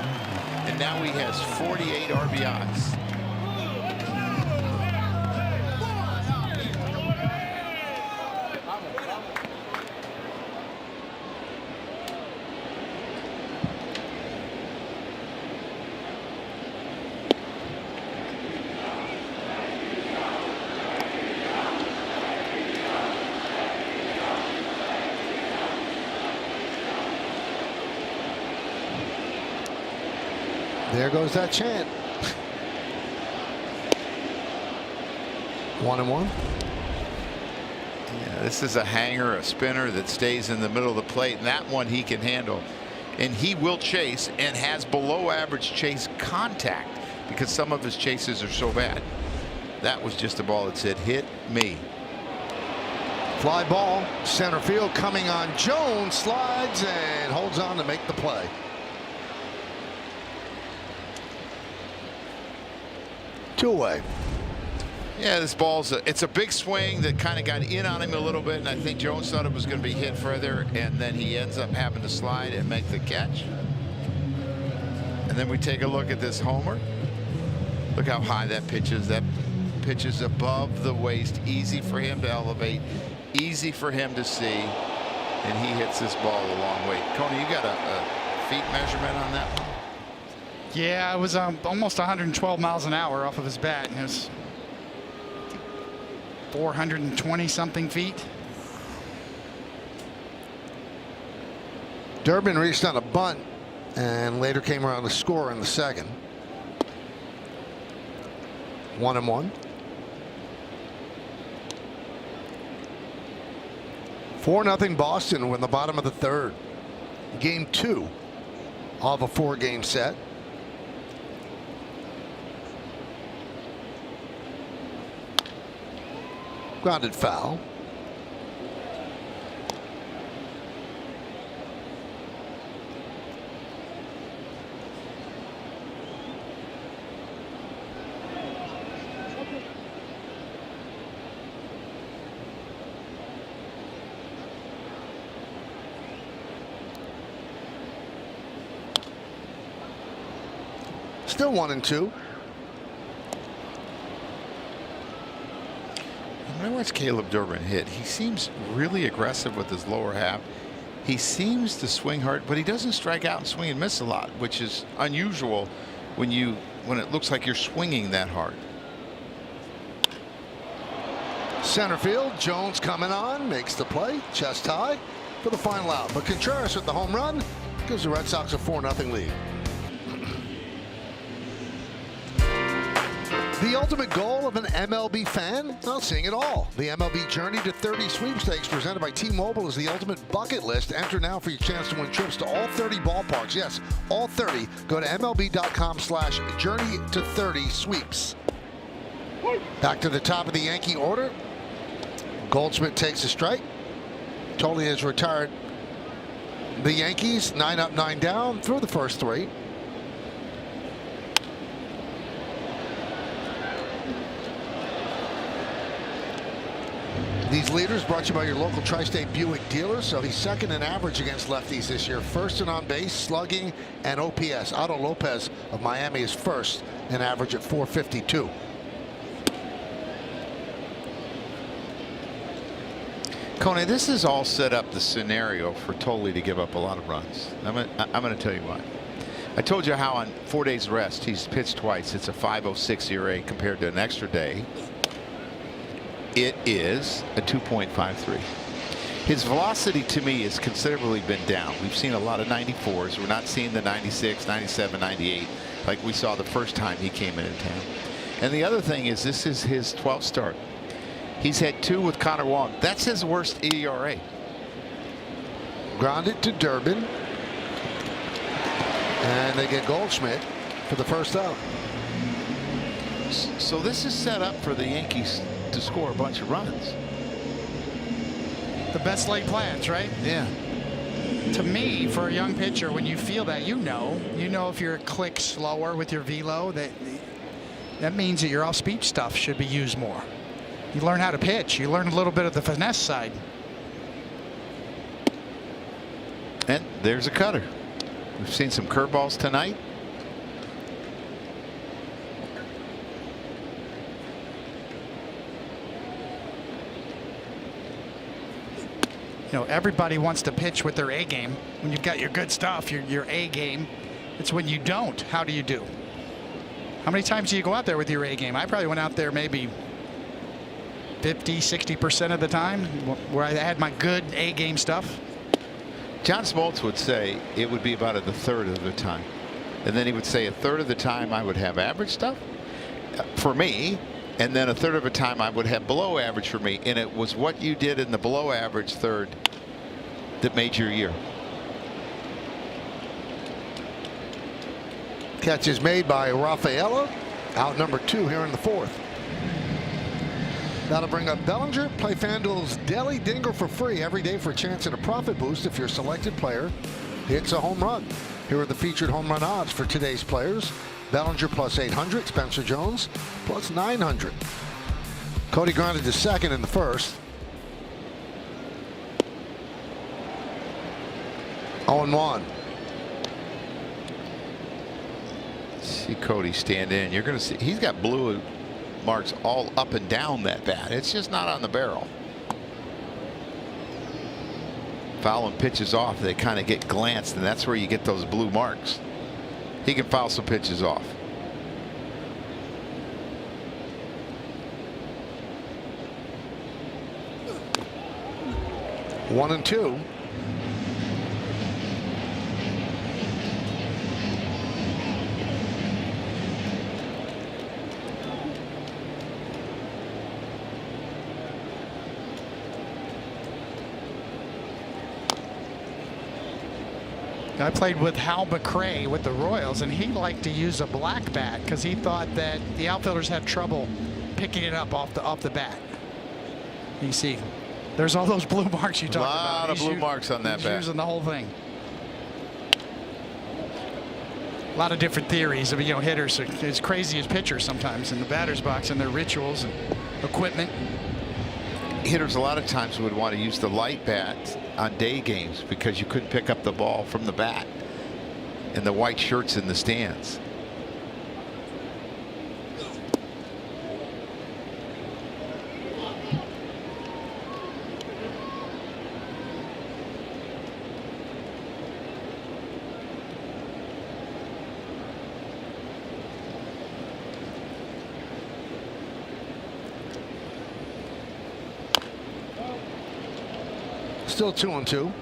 [SPEAKER 6] and now he has 48 RBIs.
[SPEAKER 4] There goes that chant. 1-1.
[SPEAKER 6] Yeah, this is a hanger, a spinner that stays in the middle of the plate, and that one he can handle. And he will chase and has below average chase contact because some of his chases are so bad. That was just a ball that said, hit me.
[SPEAKER 4] Fly ball, center field coming on. Jones slides and holds on to make the play. Two away.
[SPEAKER 6] Yeah, this ball's it's a big swing that kind of got in on him a little bit, and I think Jones thought it was going to be hit further, and then he ends up having to slide and make the catch. And then we take a look at this homer. Look how high that pitches. That pitches above the waist, easy for him to elevate, easy for him to see, and he hits this ball a long way. Coney, you got a feet measurement on that one?
[SPEAKER 5] Yeah, it was almost 112 miles an hour off of his bat. It was 420 something feet.
[SPEAKER 4] Durbin reached on a bunt and later came around to score in the second. 1-1. 4-0 Boston win the bottom of the third. Game 2 of a 4-game set. Grounded foul. Still 1-2.
[SPEAKER 6] When I watch Caleb Durbin hit, he seems really aggressive with his lower half. He seems to swing hard, but he doesn't strike out and swing and miss a lot, which is unusual when it looks like you're swinging that hard.
[SPEAKER 4] Center field, Jones coming on, makes the play, chest high for the final out. But Contreras with the home run gives the Red Sox a 4-0 lead. The ultimate goal of an MLB fan? Well, seeing it all. The MLB Journey to 30 sweepstakes presented by T-Mobile is the ultimate bucket list. Enter now for your chance to win trips to all 30 ballparks. Yes, all 30. Go to MLB.com/Journey to 30 sweeps. Back to the top of the Yankee order. Goldschmidt takes a strike. Tolley has retired the Yankees 9 up, 9 down through the first 3. These leaders brought to you by your local Tri-State Buick dealer. So he's second in average against lefties this year. First in on base, slugging, and OPS. Otto Lopez of Miami is first in average at .452.
[SPEAKER 6] Coney, this is all set up the scenario for Tolley to give up a lot of runs. I'm going to tell you why. I told you how on 4 days rest he's pitched twice. It's a 5.06 ERA compared to an extra day. It is a 2.53. His velocity to me has considerably been down. We've seen a lot of 94s. We're not seeing the 96, 97, 98 like we saw the first time he came into town. And the other thing is this is his 12th start. He's had 2 with Connor Wong. That's his worst ERA.
[SPEAKER 4] Grounded to Durbin. And they get Goldschmidt for the first out.
[SPEAKER 6] So this is set up for the Yankees to score a bunch of runs.
[SPEAKER 5] The best laid plans, right?
[SPEAKER 6] Yeah.
[SPEAKER 5] To me, for a young pitcher, when you feel that, you know if you're a click slower with your velo, that means that your off-speed stuff should be used more. You learn how to pitch. You learn a little bit of the finesse side.
[SPEAKER 6] And there's a cutter. We've seen some curveballs tonight.
[SPEAKER 5] You know, everybody wants to pitch with their A game. When you've got your good stuff, your A game. It's when you don't. How do you do? How many times do you go out there with your A game? I probably went out there maybe 50, 60% of the time where I had my good A game stuff.
[SPEAKER 6] John Smoltz would say it would be about a third of the time. And then he would say a third of the time I would have average stuff for me. And then a third of the time I would have below average for me. And it was what you did in the below average third that made your year.
[SPEAKER 4] Catch is made by Rafaela. Out number 2 here in the 4th. That'll bring up Bellinger. Play FanDuel's Daily Dinger for free every day for a chance at a profit boost if your selected player hits a home run. Here are the featured home run odds for today's players. Bellinger plus 800. Spencer Jones plus 900. Cody grounded to second in the 1st. 0-1.
[SPEAKER 6] See Cody stand in. You're going to see he's got blue marks all up and down that bat. It's just not on the barrel. Fouling pitches off, they kind of get glanced, and that's where you get those blue marks. He can foul some pitches off.
[SPEAKER 4] One and 2.
[SPEAKER 5] I played with Hal McRae with the Royals, and he liked to use a black bat because he thought that the outfielders had trouble picking it up off the bat. You see, there's all those blue marks you talked about.
[SPEAKER 6] A lot of blue marks on that bat.
[SPEAKER 5] He's using the whole thing. A lot of different theories of, you know, hitters are as crazy as pitchers sometimes in the batter's box and their rituals and equipment.
[SPEAKER 6] Hitters a lot of times would want to use the light bat on day games because you couldn't pick up the ball from the bat and the white shirts in the stands.
[SPEAKER 4] Still 2-2.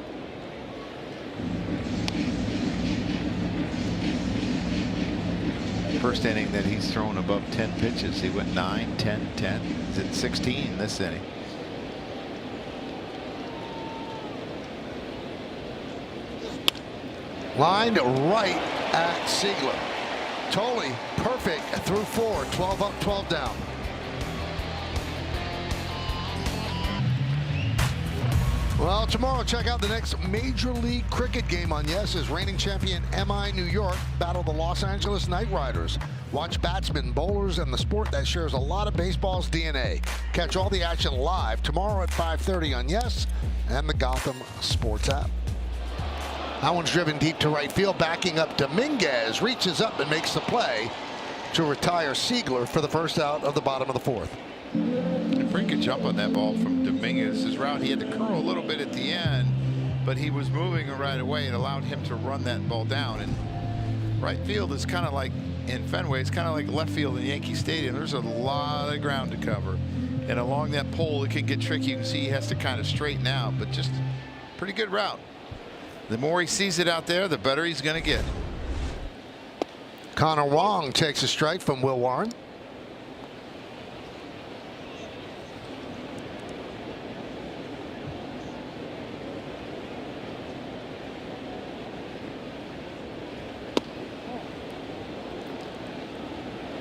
[SPEAKER 6] First inning that he's thrown above 10 pitches. He went 9, 10, 10. He's at 16 this inning.
[SPEAKER 4] Lined right at Siegler. Totally perfect through 4. 12 up, 12 down. Well, tomorrow, check out the next Major League Cricket game on Yes as reigning champion MI New York battle the Los Angeles Knight Riders. Watch batsmen, bowlers, and the sport that shares a lot of baseball's DNA. Catch all the action live tomorrow at 5:30 on Yes and the Gotham Sports app. That one's driven deep to right field, backing up. Dominguez reaches up and makes the play to retire Siegler for the first out of the bottom of the 4th.
[SPEAKER 6] Pretty good jump on that ball from Dominguez. His route, he had to curl a little bit at the end, but he was moving right away. It allowed him to run that ball down. And right field is kind of like in Fenway. It's kind of like left field in Yankee Stadium. There's a lot of ground to cover, and along that pole it can get tricky. You can see he has to kind of straighten out, but just pretty good route. The more he sees it out there, the better he's going to get.
[SPEAKER 4] Connor Wong takes a strike from Will Warren.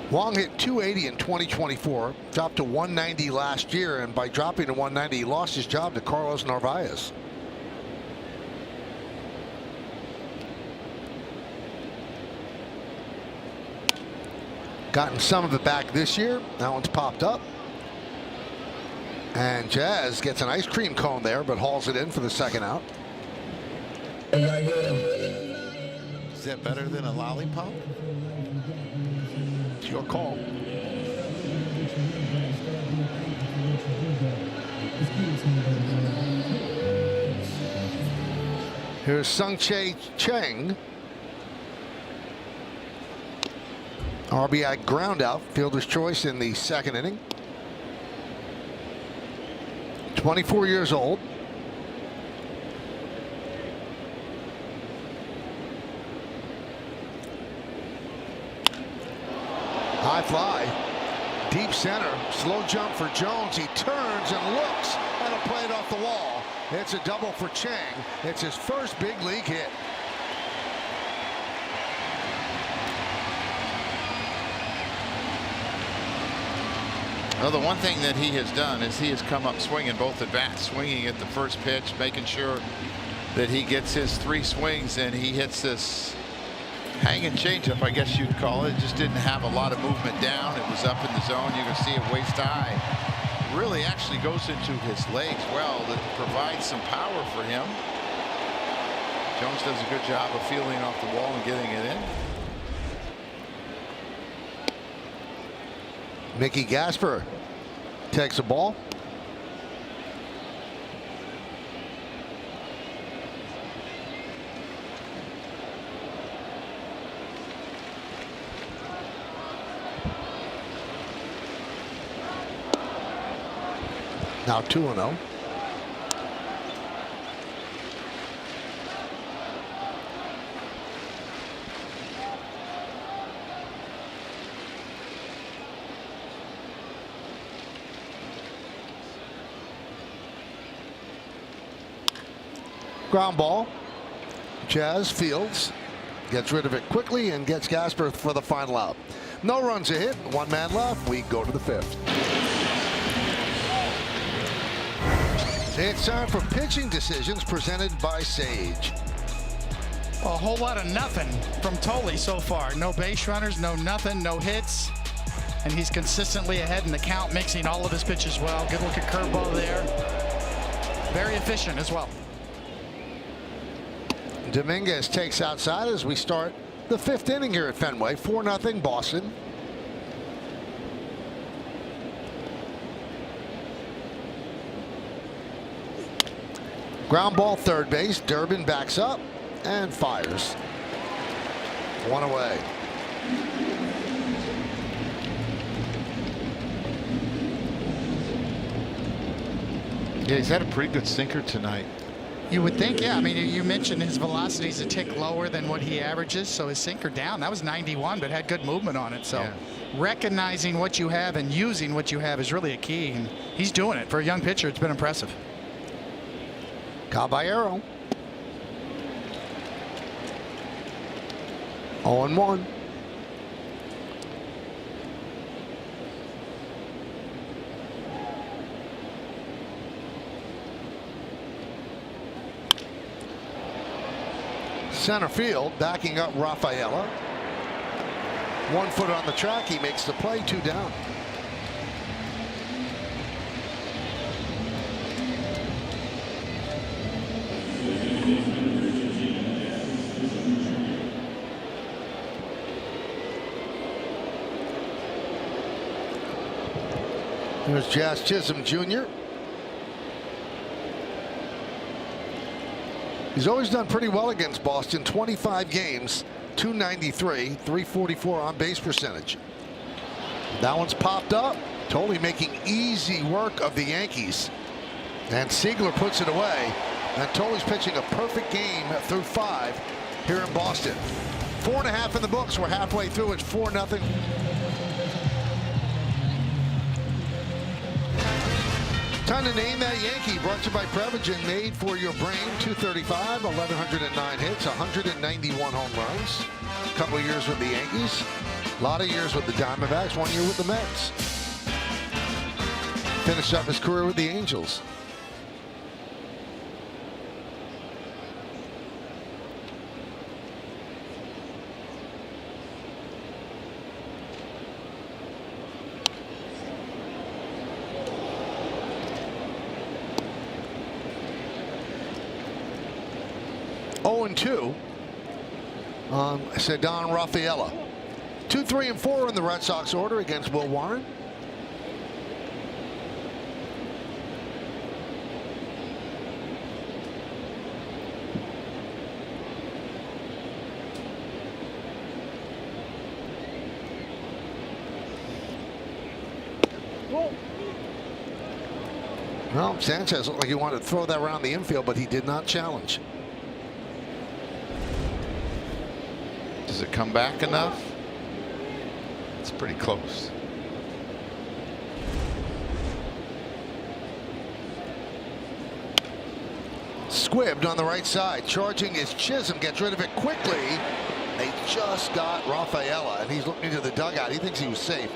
[SPEAKER 4] Wong hit 280 in 2024, dropped to 190 last year, and by dropping to 190, he lost his job to Carlos Narvaez. Gotten some of it back this year. That one's popped up. And Jazz gets an ice cream cone there, but hauls it in for the second out.
[SPEAKER 6] Is that better than a lollipop? It's your call.
[SPEAKER 4] Here's Sung-Chae Chang. RBI ground out, fielder's choice in the second inning. 24 years old. High fly, deep center, slow jump for Jones. He turns and looks, and a play it off the wall. It's a double for Chang. It's his first big league hit.
[SPEAKER 6] Well, the one thing that he has done is he has come up swinging both at bats, swinging at the first pitch, making sure that he gets his 3 swings, and he hits this hanging changeup, I guess you'd call it. It just didn't have a lot of movement down. It was up in the zone. You can see it waist high. Really actually goes into his legs well. That provides some power for him. Jones does a good job of fielding off the wall and getting it in.
[SPEAKER 4] Mickey Gasper takes a ball. Now 2-0. Ground ball. Jazz fields, gets rid of it quickly and gets Gasper for the final out. No runs a hit, 1 man left. We go to the 5th. It's time for pitching decisions presented by Sage.
[SPEAKER 5] A whole lot of nothing from Tolley so far. No base runners, no nothing, no hits. And he's consistently ahead in the count, mixing all of his pitches well. Good looking curveball there. Very efficient as well.
[SPEAKER 4] Dominguez takes outside as we start the 5th inning here at Fenway. 4-0 Boston. Ground ball, third base. Durbin backs up and fires. 1 away.
[SPEAKER 6] Yeah, he's had a pretty good sinker tonight.
[SPEAKER 5] You would think, yeah. I mean, you mentioned his velocity is a tick lower than what he averages, so his sinker down. That was 91, but had good movement on it. So
[SPEAKER 6] yeah.
[SPEAKER 5] Recognizing what you have and using what you have is really a key, and he's doing it. For a young pitcher, it's been impressive.
[SPEAKER 4] Caballero. 0-1. Center field, backing up Rafaela. 1 foot on the track, he makes the play, 2 down. There's Jazz Chisholm Jr. He's always done pretty well against Boston. 25 games, 293, 344 on base percentage. That one's popped up. Totally making easy work of the Yankees. And Siegler puts it away. And Toley's pitching a perfect game through 5 here in Boston. 4.5 in the books. We're halfway through. It's 4-0. Time to name that Yankee. Brought to you by Prevagen, made for your brain. 235, 1,109 hits, 191 home runs. A couple of years with the Yankees. A lot of years with the Diamondbacks. 1 year with the Mets. Finished up his career with the Angels. 0-2 on Ceddanne Rafaela. 2, 3, and 4 in the Red Sox order against Will Warren. Well, Sanchez looked like he wanted to throw that around the infield, but he did not challenge.
[SPEAKER 6] Does it come back enough? It's pretty close.
[SPEAKER 4] Squibbed on the right side. Charging is Chisholm. Gets rid of it quickly. They just got Rafaela, and he's looking into the dugout. He thinks he was safe.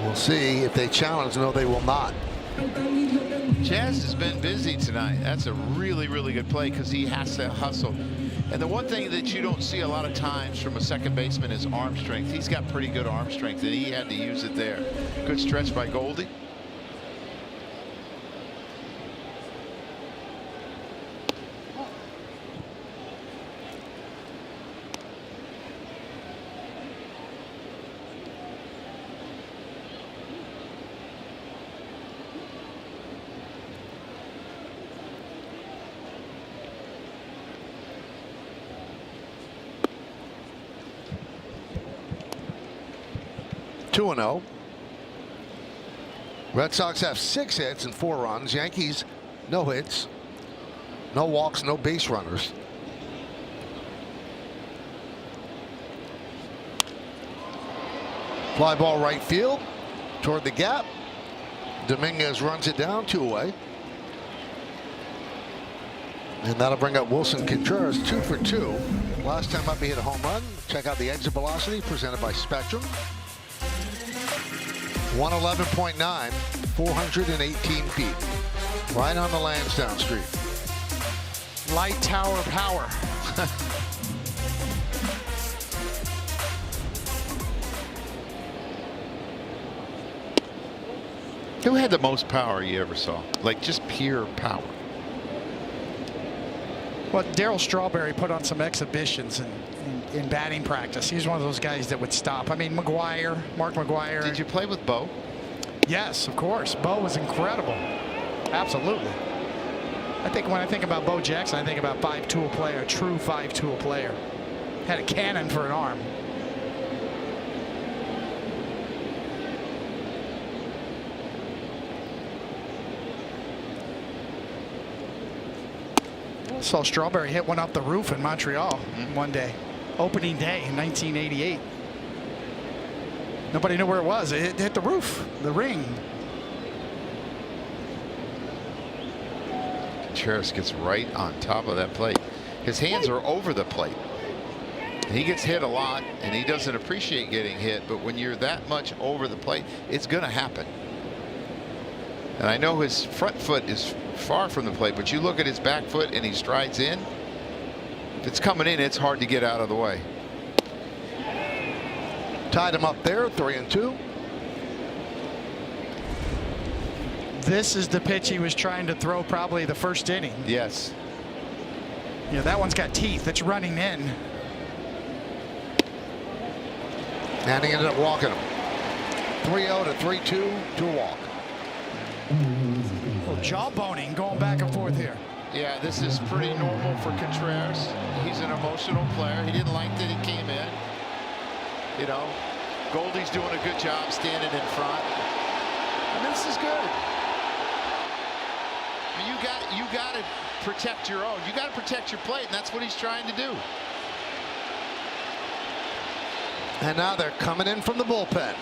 [SPEAKER 4] We'll see if they challenge. No, they will not.
[SPEAKER 6] Jazz has been busy tonight. That's a really, really good play because he has to hustle. And the one thing that you don't see a lot of times from a second baseman is arm strength. He's got pretty good arm strength, and he had to use it there. Good stretch by Goldie.
[SPEAKER 4] Two 2-0. Red Sox have 6 hits and 4 runs. Yankees, no hits, no walks, no base runners. Fly ball right field toward the gap. Dominguez runs it down, 2 away. And that'll bring up Wilson Contreras, 2 for 2. Last time up he hit a home run. Check out the exit velocity presented by Spectrum. 111.9, 418 feet. Right on the Lansdowne Street.
[SPEAKER 5] Light tower power.
[SPEAKER 6] Who had the most power you ever saw? Like just pure power.
[SPEAKER 5] Well, Darryl Strawberry put on some exhibitions in batting practice. He's one of those guys that would stop. I mean, Mark McGuire.
[SPEAKER 6] Did you play with Bo?
[SPEAKER 5] Yes, of course. Bo was incredible. Absolutely. I think when I think about Bo Jackson, I think about 5-tool player, true 5-tool player. Had a cannon for an arm. Saw Strawberry hit one off the roof in Montreal one day, opening day in 1988. Nobody knew where it was. It hit the roof, the ring.
[SPEAKER 6] Contreras gets right on top of that plate. His hands are over the plate. He gets hit a lot, and he doesn't appreciate getting hit, but when you're that much over the plate, it's going to happen. And I know his front foot is far from the plate, but you look at his back foot and he strides in. If it's coming in, it's hard to get out of the way.
[SPEAKER 4] Tied him up there, 3-2.
[SPEAKER 5] This is the pitch he was trying to throw probably the first inning.
[SPEAKER 6] Yes.
[SPEAKER 5] Yeah, that one's got teeth. It's running in.
[SPEAKER 4] And he ended up walking him. 3-0 to 3-2 to a walk.
[SPEAKER 5] Jawboning going back and forth here.
[SPEAKER 6] Yeah, this is pretty normal for Contreras. He's an emotional player. He didn't like that he came in. You know, Goldie's doing a good job standing in front. And this is good. I mean, you got to protect your own. You got to protect your plate, and that's what he's trying to do.
[SPEAKER 4] And now they're coming in from the bullpen.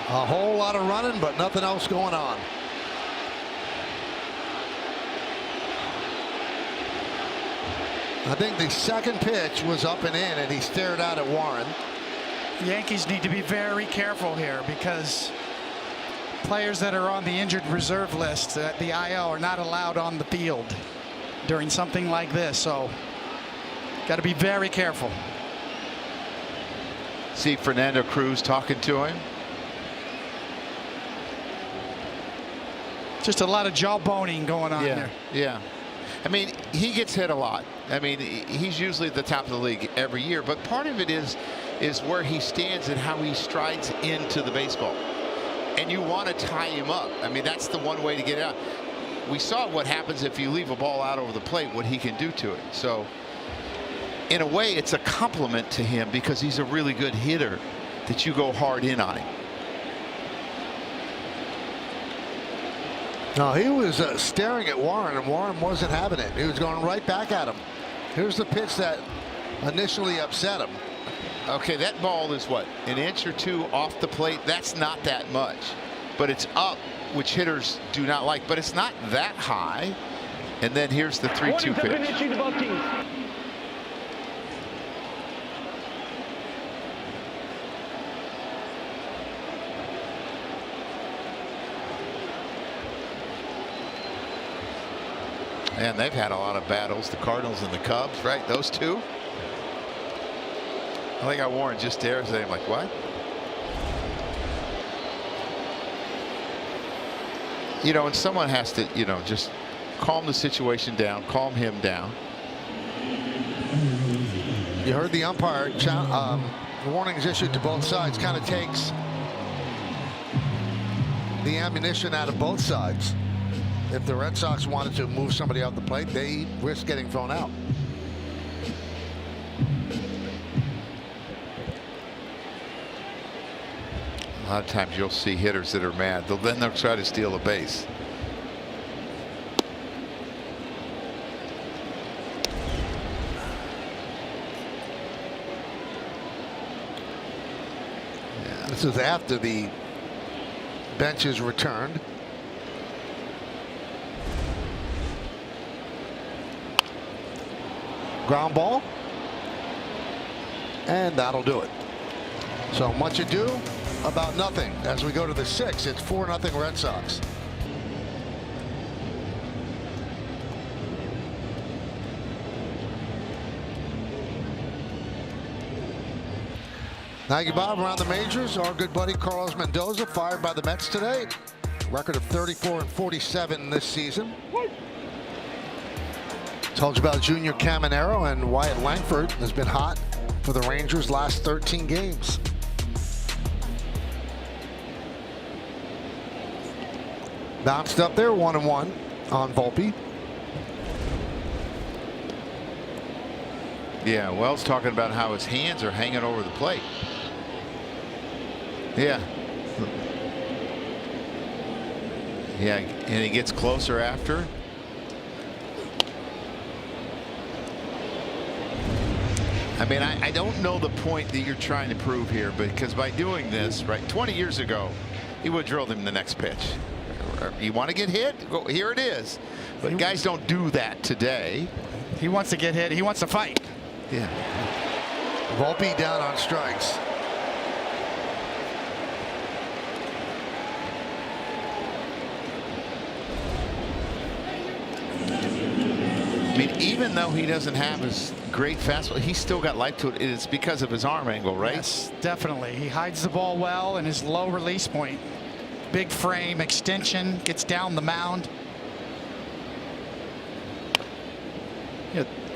[SPEAKER 4] A whole lot of running, but nothing else going on. I think the second pitch was up and in, and he stared out at Warren.
[SPEAKER 5] Yankees need to be very careful here because players that are on the injured reserve list, the IL, are not allowed on the field during something like this. So, got to be very careful.
[SPEAKER 6] See Fernando Cruz talking to him.
[SPEAKER 5] Just a lot of jawboning going on there.
[SPEAKER 6] Yeah. I mean, he gets hit a lot. I mean, he's usually at the top of the league every year, but part of it is where he stands and how he strides into the baseball. And you want to tie him up. I mean, that's the one way to get out. We saw what happens if you leave a ball out over the plate, what he can do to it. So in a way, it's a compliment to him because he's a really good hitter that you go hard in on him.
[SPEAKER 4] No, he was staring at Warren, and Warren wasn't having it. He was going right back at him. Here's the pitch that initially upset him.
[SPEAKER 6] Okay, that ball is what, an inch or two off the plate? That's not that much, but it's up, which hitters do not like, but it's not that high. And then here's the 3-2 pitch. And they've had a lot of battles, the Cardinals and the Cubs, right? Those two. I think I Warren just stares at him like, what? You know, and someone has to, you know, just calm the situation down, calm him down.
[SPEAKER 4] You heard the umpire. Warnings issued to both sides. Kind of takes the ammunition out of both sides. If the Red Sox wanted to move somebody off the plate, they risk getting thrown out.
[SPEAKER 6] A lot of times you'll see hitters that are mad. Then they'll try to steal a base.
[SPEAKER 4] Yeah, this is after the bench is returned. Ground ball, and that'll do it. So much ado about nothing as we go to the 6th. It's 4-0 Red Sox. Thank you, Bob. Around the majors, our good buddy Carlos Mendoza fired by the Mets today. Record of 34-47 this season. Told you about Junior Caminero, and Wyatt Langford has been hot for the Rangers last 13 games. Bounced up there 1-1 on Volpe.
[SPEAKER 6] Yeah, Wells talking about how his hands are hanging over the plate. Yeah. Yeah, and he gets closer after. I mean, I don't know the point that you're trying to prove here, because by doing this, right, 20 years ago, he would have drilled him the next pitch. You want to get hit? Go, here it is. But guys don't do that today.
[SPEAKER 5] He wants to get hit. He wants to fight.
[SPEAKER 6] Yeah.
[SPEAKER 4] Volpe down on strikes.
[SPEAKER 6] I mean, even though he doesn't have his great fastball, he's still got life to it. It's because of his arm angle, right?
[SPEAKER 5] Yes, definitely. He hides the ball well and his low release point. Big frame, extension, gets down the mound.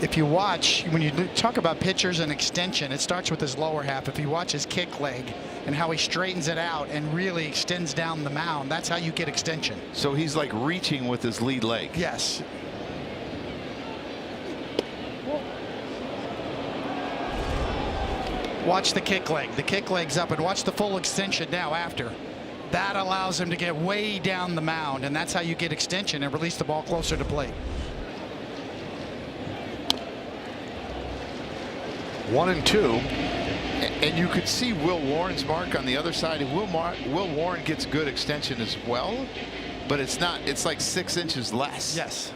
[SPEAKER 5] If you watch, when you talk about pitchers and extension, it starts with his lower half. If you watch his kick leg and how he straightens it out and really extends down the mound, that's how you get extension.
[SPEAKER 6] So he's like reaching with his lead leg.
[SPEAKER 5] Yes. Watch the kick leg. The kick leg's up, and watch the full extension now after. That allows him to get way down the mound, and that's how you get extension and release the ball closer to plate.
[SPEAKER 4] 1-2.
[SPEAKER 6] And you could see Will Warren's mark on the other side. And Will Warren gets good extension as well, but it's not. It's like 6 inches less.
[SPEAKER 5] Yes.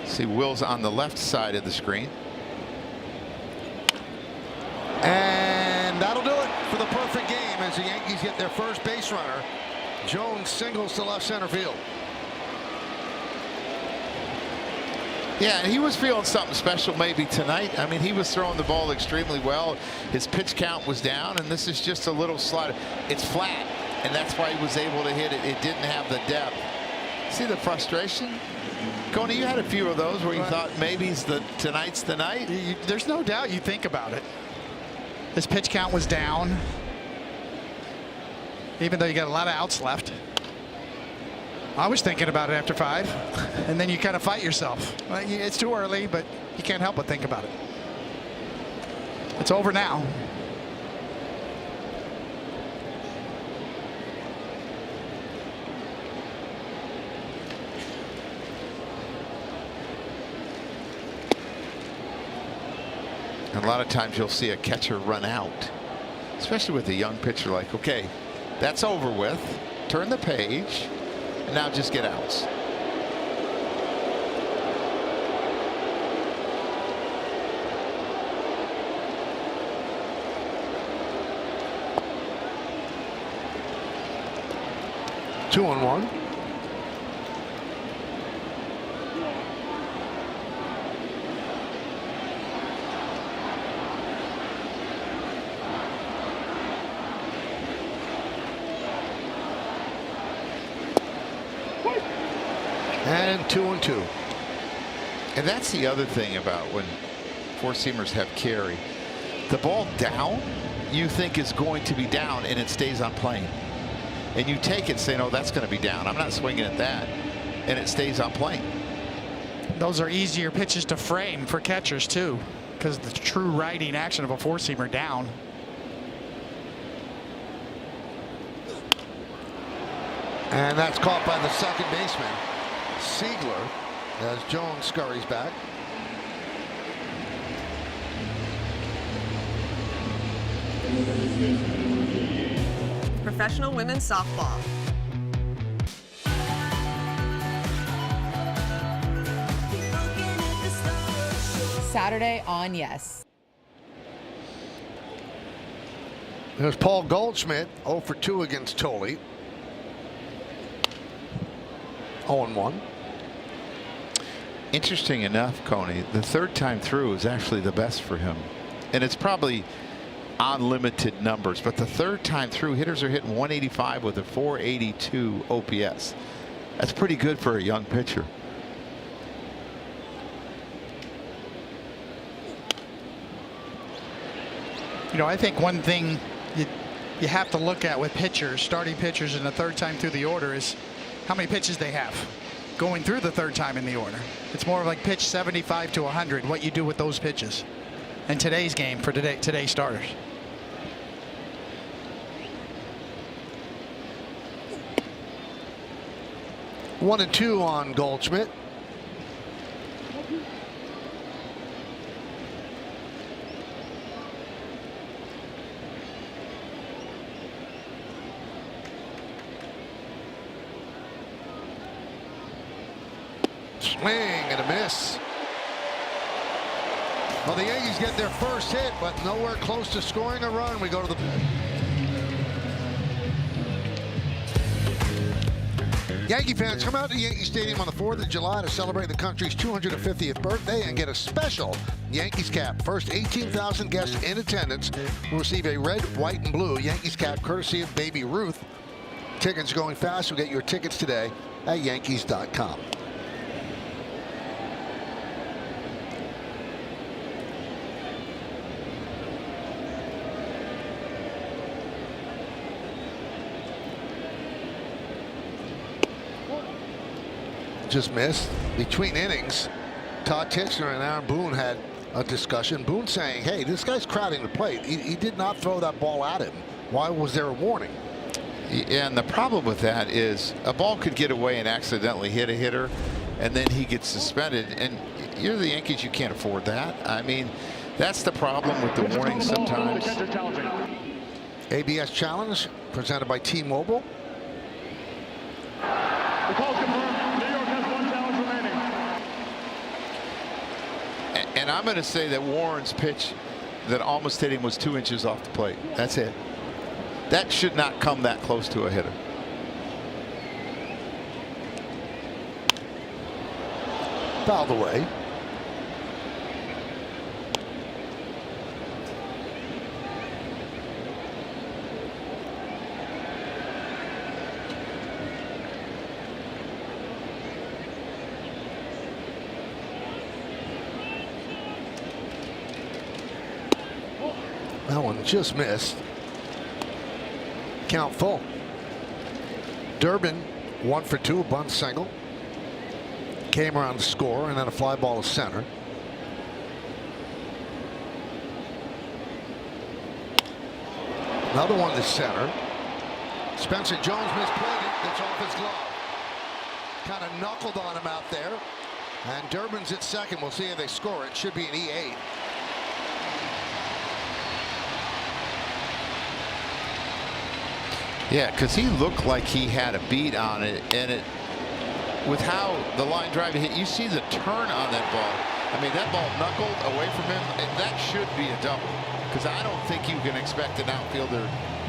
[SPEAKER 6] See, Will's on the left side of the screen.
[SPEAKER 4] And that'll do it for the perfect game as the Yankees get their first base runner. Jones singles to left center field.
[SPEAKER 6] Yeah, and he was feeling something special maybe tonight. I mean, he was throwing the ball extremely well. His pitch count was down, and this is just a little slide. It's flat. and that's why he was able to hit it. It didn't have the depth. See the frustration? Coney, you had a few of those where you thought maybe tonight's the night.
[SPEAKER 5] There's no doubt you think about it. This pitch count was down, even though you got a lot of outs left. I was thinking about it after 5, and then you kind of fight yourself. It's too early, but you can't help but think about it. It's over now.
[SPEAKER 6] And a lot of times you'll see a catcher run out, especially with a young pitcher, like, okay, that's over with. Turn the page, and now just get outs.
[SPEAKER 4] Two on one. And 2-2.
[SPEAKER 6] And that's the other thing about when four-seamers have carry. The ball down, you think is going to be down, and it stays on plane. And you take it, say, no, that's going to be down. I'm not swinging at that. And it stays on plane.
[SPEAKER 5] Those are easier pitches to frame for catchers, too, because the true riding action of a four-seamer down.
[SPEAKER 4] And that's caught by the second baseman, Siegler, as Jones scurries back.
[SPEAKER 8] Professional women's softball.
[SPEAKER 1] Saturday on Yes.
[SPEAKER 4] There's Paul Goldschmidt, 0 for 2 against Tolley. 0-1.
[SPEAKER 6] Interesting enough, Coney, the third time through is actually the best for him. And it's probably on limited numbers, but the third time through, hitters are hitting 185 with a 482 OPS. That's pretty good for a young pitcher.
[SPEAKER 5] You know, I think one thing you have to look at with pitchers, starting pitchers in the third time through the order, is how many pitches they have going through the third time in the order. It's more of like pitch 75 to 100, what you do with those pitches. And today's game for today's starters.
[SPEAKER 4] One and 2 on Goldschmidt. Swing and a miss. Well, the Yankees get their first hit, but nowhere close to scoring a run. We go to the... Yankee fans, come out to Yankee Stadium on the 4th of July to celebrate the country's 250th birthday and get a special Yankees cap. First 18,000 guests in attendance will receive a red, white, and blue Yankees cap courtesy of Baby Ruth. Tickets going fast. We'll get your tickets today at Yankees.com. Just missed. Between innings, Todd Tichenor and Aaron Boone had a discussion. Boone saying, hey, this guy's crowding the plate. He did not throw that ball at him. Why was there a warning?
[SPEAKER 6] And the problem with that is a ball could get away and accidentally hit a hitter, and then he gets suspended. And you're the Yankees, you can't afford that. I mean, that's the problem with the warning sometimes.
[SPEAKER 4] ABS challenge presented by T-Mobile.
[SPEAKER 9] The call's confirmed. New York has 1 challenge remaining.
[SPEAKER 6] And I'm going to say that Warren's pitch that almost hit him was 2 inches off the plate. That's it. That should not come that close to a hitter.
[SPEAKER 4] Fouled away. That one just missed. Count full. Durbin 1 for 2, a bunt single. Came around to score, and then a fly ball to center. Another one to center. Spencer Jones misplayed it. It's off his glove. Kind of knuckled on him out there. And Durbin's at second. We'll see if they score. It should be an E8.
[SPEAKER 6] Yeah, because he looked like he had a beat on it, and it, with how the line drive hit, you see the turn on that ball. I mean, that ball knuckled away from him, and that should be a double. Because I don't think you can expect an outfielder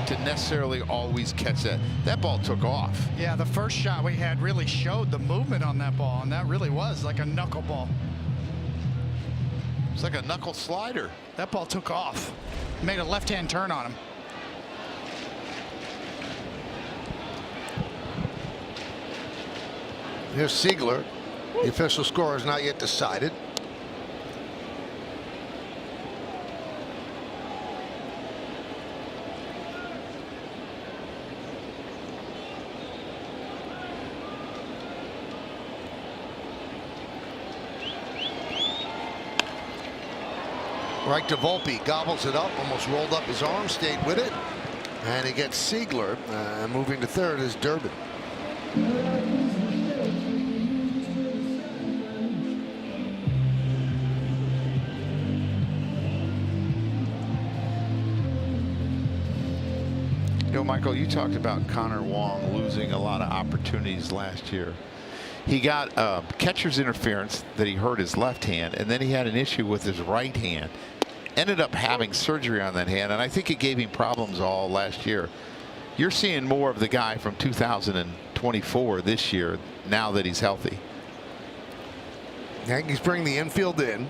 [SPEAKER 6] to necessarily always catch that. That ball took off.
[SPEAKER 5] Yeah, the first shot we had really showed the movement on that ball, and that really was like a knuckleball.
[SPEAKER 6] It's like a knuckle slider.
[SPEAKER 5] That ball took off. Made a left-hand turn on him.
[SPEAKER 4] Here's Siegler. The official score is not yet decided. Right to Volpe, gobbles it up, almost rolled up his arm, stayed with it, and he gets Siegler. Moving to third is Durbin.
[SPEAKER 6] You know, Michael, you talked about Connor Wong losing a lot of opportunities last year. He got catcher's interference that he hurt his left hand, and then he had an issue with his right hand. Ended up having surgery on that hand, and I think it gave him problems all last year. You're seeing more of the guy from 2024 this year now that he's healthy.
[SPEAKER 4] Yankees bring the infield in.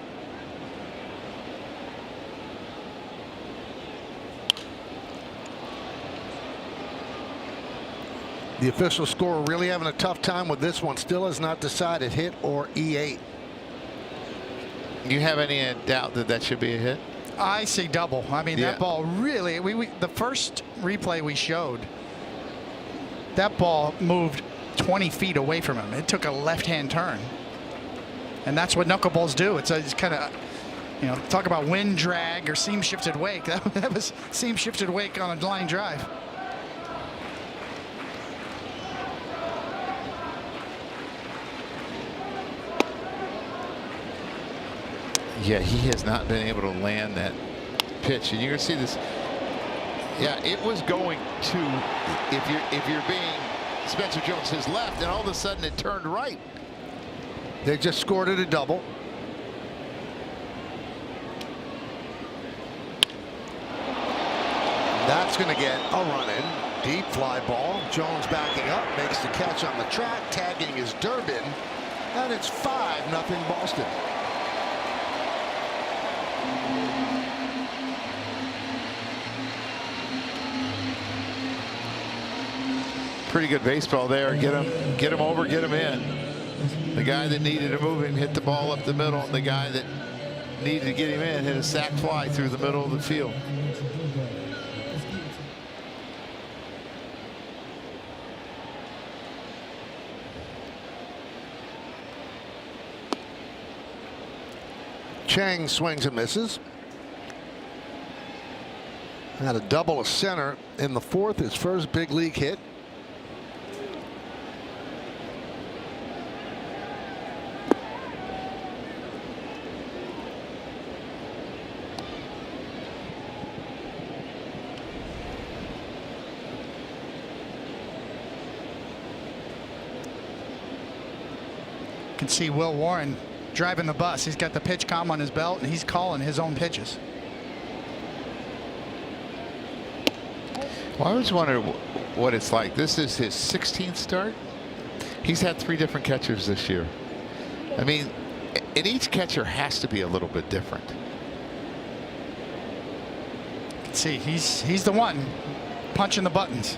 [SPEAKER 4] The official score really having a tough time with this one. Still has not decided hit or E8.
[SPEAKER 6] Do you have any doubt that that should be a hit?
[SPEAKER 5] I say double. I mean, that ball really, the first replay we showed, that ball moved 20 feet away from him. It took a left-hand turn. And that's what knuckleballs do. It's kind of, you know, talk about wind drag or seam shifted wake. That was seam shifted wake on a line drive.
[SPEAKER 6] Yeah, he has not been able to land that pitch, and you're gonna see this. Yeah, it was going to, if you're being Spencer Jones his left, and all of a sudden it turned right.
[SPEAKER 4] They just scored it a double. That's going to get a run in. Deep fly ball. Jones backing up, makes the catch on the track. Tagging is Durbin, and it's 5-0 Boston.
[SPEAKER 6] Pretty good baseball there. Get him over, get him in. The guy that needed to move him hit the ball up the middle, and the guy that needed to get him in hit a sac fly through the middle of the field.
[SPEAKER 4] Chang swings and misses. Had a double a center in the fourth, his first big league hit.
[SPEAKER 5] Can see Will Warren driving the bus. He's got the pitch comm on his belt, and he's calling his own pitches.
[SPEAKER 6] Well, I always wonder what it's like. This is his 16th start. He's had 3 different catchers this year. I mean, and each catcher has to be a little bit different.
[SPEAKER 5] You can see he's the one punching the buttons.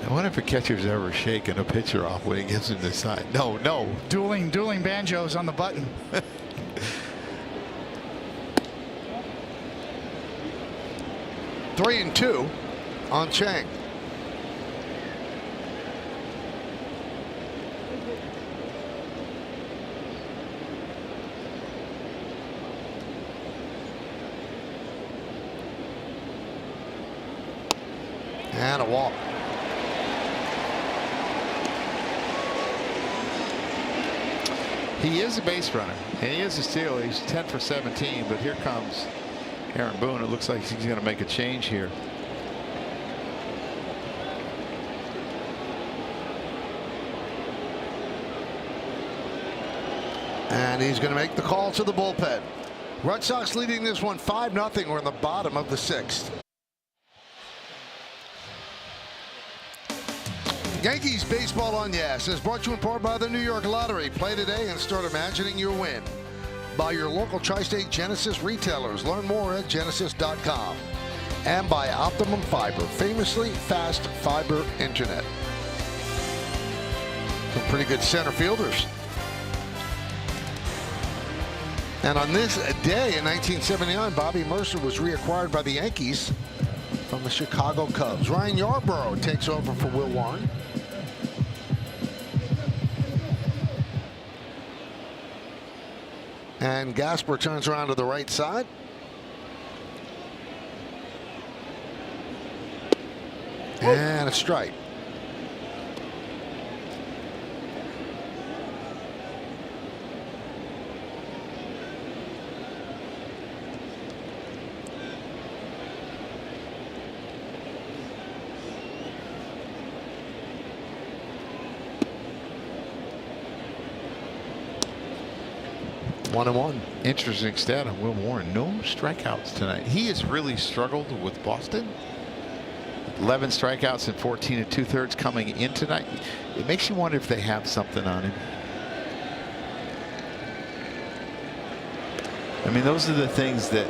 [SPEAKER 6] I wonder if a catcher's ever shaken a pitcher off when he gives him this side. No, no.
[SPEAKER 5] Dueling banjos on the button.
[SPEAKER 4] 3-2 on Chang. And a walk.
[SPEAKER 6] He is a base runner, and he is a steal. He's 10 for 17, but here comes Aaron Boone. It looks like he's going to make a change here.
[SPEAKER 4] And he's going to make the call to the bullpen. Red Sox leading this one 5-0. We're in the bottom of the 6th. Yankees baseball on Yes is brought to you in part by the New York Lottery. Play today and start imagining your win. By your local Tri-State Genesis retailers. Learn more at genesis.com. And by Optimum Fiber, famously fast fiber internet. Some pretty good center fielders. And on this day in 1979, Bobby Mercer was reacquired by the Yankees from the Chicago Cubs. Ryan Yarbrough takes over for Will Warren. And Gasper turns around to the right side. And a strike. One and one.
[SPEAKER 6] Interesting stat on Will Warren. No strikeouts tonight. He has really struggled with Boston. 11 strikeouts and 14 2/3 coming in tonight. It makes you wonder if they have something on him. I mean, those are the things that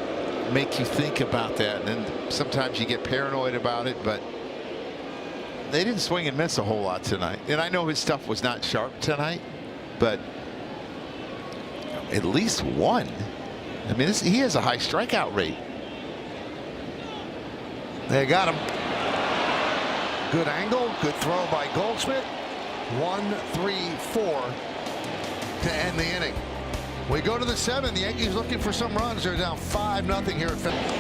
[SPEAKER 6] make you think about that. And then sometimes you get paranoid about it, but they didn't swing and miss a whole lot tonight. And I know his stuff was not sharp tonight, but at least one. I mean, he has a high strikeout rate.
[SPEAKER 4] They got him. Good angle, good throw by Goldschmidt. 1-3-4 to end the inning. We go to the 7th. The Yankees looking for some runs. They're down 5-0 here at Fenway.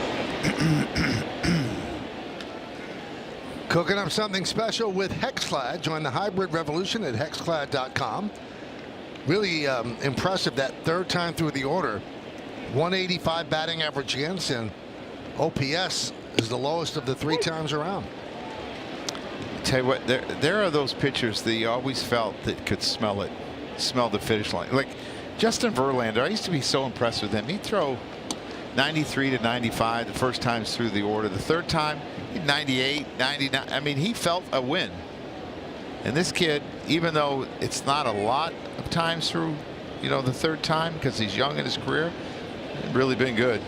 [SPEAKER 4] Cooking up something special with Hexclad. Join the hybrid revolution at hexclad.com. Really impressive that third time through the order. 185 batting average against, and OPS is the lowest of the 3 times around.
[SPEAKER 6] Tell you what, there are those pitchers that you always felt that could smell the finish line. Like Justin Verlander, I used to be so impressed with him. He'd throw 93 to 95 the first times through the order. The third time, 98, 99. I mean, he felt a win. And this kid, even though it's not a lot of times through, the third time because he's young in his career, really been good.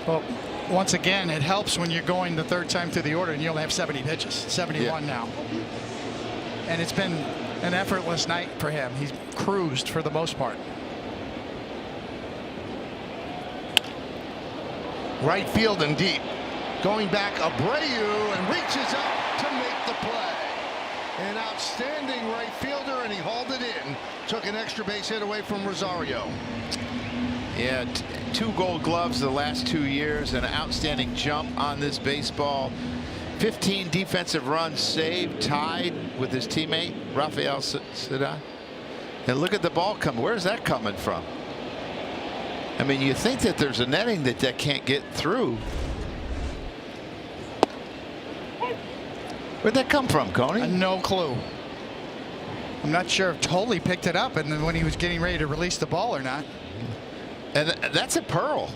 [SPEAKER 5] Well, once again, it helps when you're going the third time through the order and you only have 70 pitches, 71 now. And it's been an effortless night for him. He's cruised for the most part.
[SPEAKER 4] Right field and deep. Going back, Abreu, and reaches up to make the play. An outstanding right fielder, and he hauled it in. Took an extra base hit away from Rosario.
[SPEAKER 6] Yeah, 2 Gold Gloves the last 2 years. An outstanding jump on this baseball. 15 defensive runs saved, tied with his teammate Rafael Cedar. And look at the ball coming. Where's that coming from? I mean, you think that there's a netting that can't get through. Where'd that come from, Coney?
[SPEAKER 5] No clue. I'm not sure if Tolley picked it up and then when he was getting ready to release the ball or not.
[SPEAKER 6] And that's a pearl.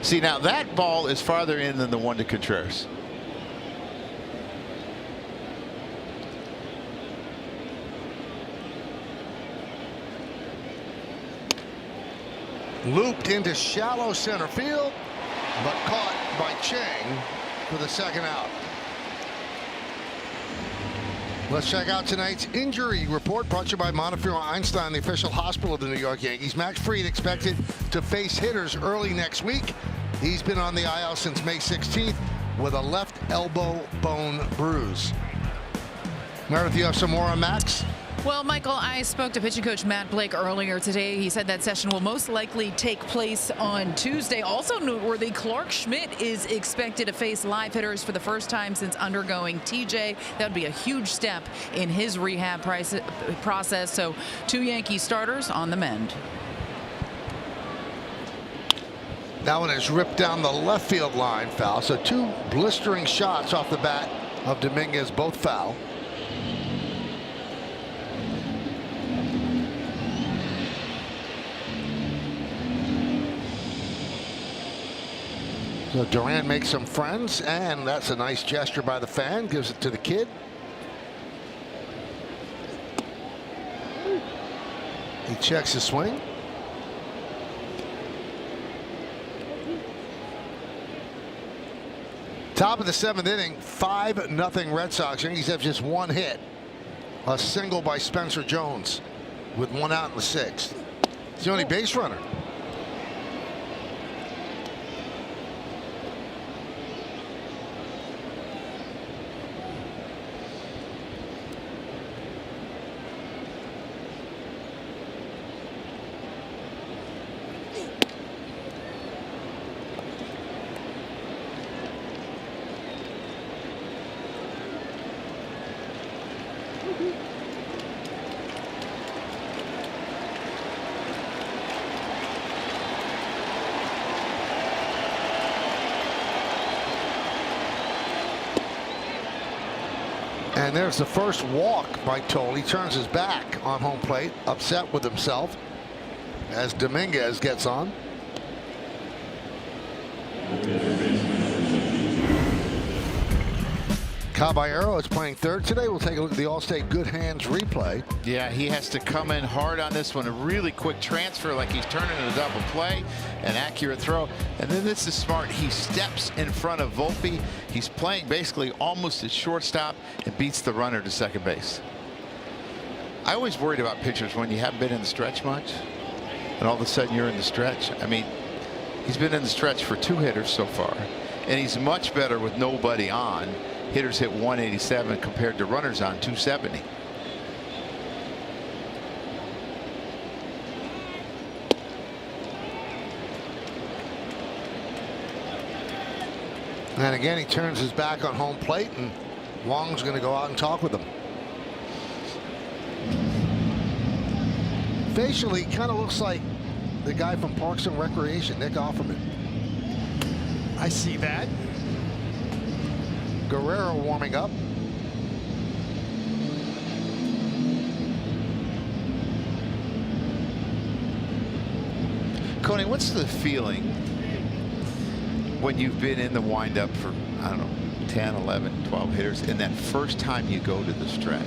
[SPEAKER 6] See, now that ball is farther in than the one to Contreras.
[SPEAKER 4] Looped into shallow center field, but caught by Chang for the second out. Let's check out tonight's injury report, brought to you by Montefiore Einstein, the official hospital of the New York Yankees. Max Fried expected to face hitters early next week. He's been on the IL since May 16th with a left elbow bone bruise. Meredith, you have some more on Max?
[SPEAKER 8] Well, Michael, I spoke to pitching coach Matt Blake earlier today. He said that session will most likely take place on Tuesday. Also noteworthy, Clark Schmidt is expected to face live hitters for the first time since undergoing TJ. That would be a huge step in his rehab process. So 2 Yankee starters on the mend.
[SPEAKER 4] That one is ripped down the left field line, foul. So 2 blistering shots off the bat of Dominguez, both foul. So Duran makes some friends, and that's a nice gesture by the fan. Gives it to the kid. He checks his swing. Top of the 7th inning, 5-0 Red Sox. Yankees have just 1 hit. A single by Spencer Jones with 1 out in the 6th. He's the only base runner. And there's the first walk by Toll. He turns his back on home plate, upset with himself as Dominguez gets on. Caballero is playing third today. We'll take a look at the Allstate Good Hands replay.
[SPEAKER 6] Yeah, he has to come in hard on this one. A really quick transfer, like he's turning a double play, an accurate throw. And then this is smart. He steps in front of Volpe. He's playing basically almost at shortstop and beats the runner to second base. I always worried about pitchers when you haven't been in the stretch much, and all of a sudden you're in the stretch. I mean, he's been in the stretch for 2 hitters so far, and he's much better with nobody on. Hitters hit 187 compared to runners on 270.
[SPEAKER 4] And again, he turns his back on home plate, and Wong's going to go out and talk with him. Facially, kind of looks like the guy from Parks and Recreation, Nick Offerman.
[SPEAKER 5] I see that.
[SPEAKER 4] Guerrero warming up.
[SPEAKER 6] Coney, what's the feeling when you've been in the windup for, I don't know, 10, 11, 12 hitters, and that first time you go to the stretch?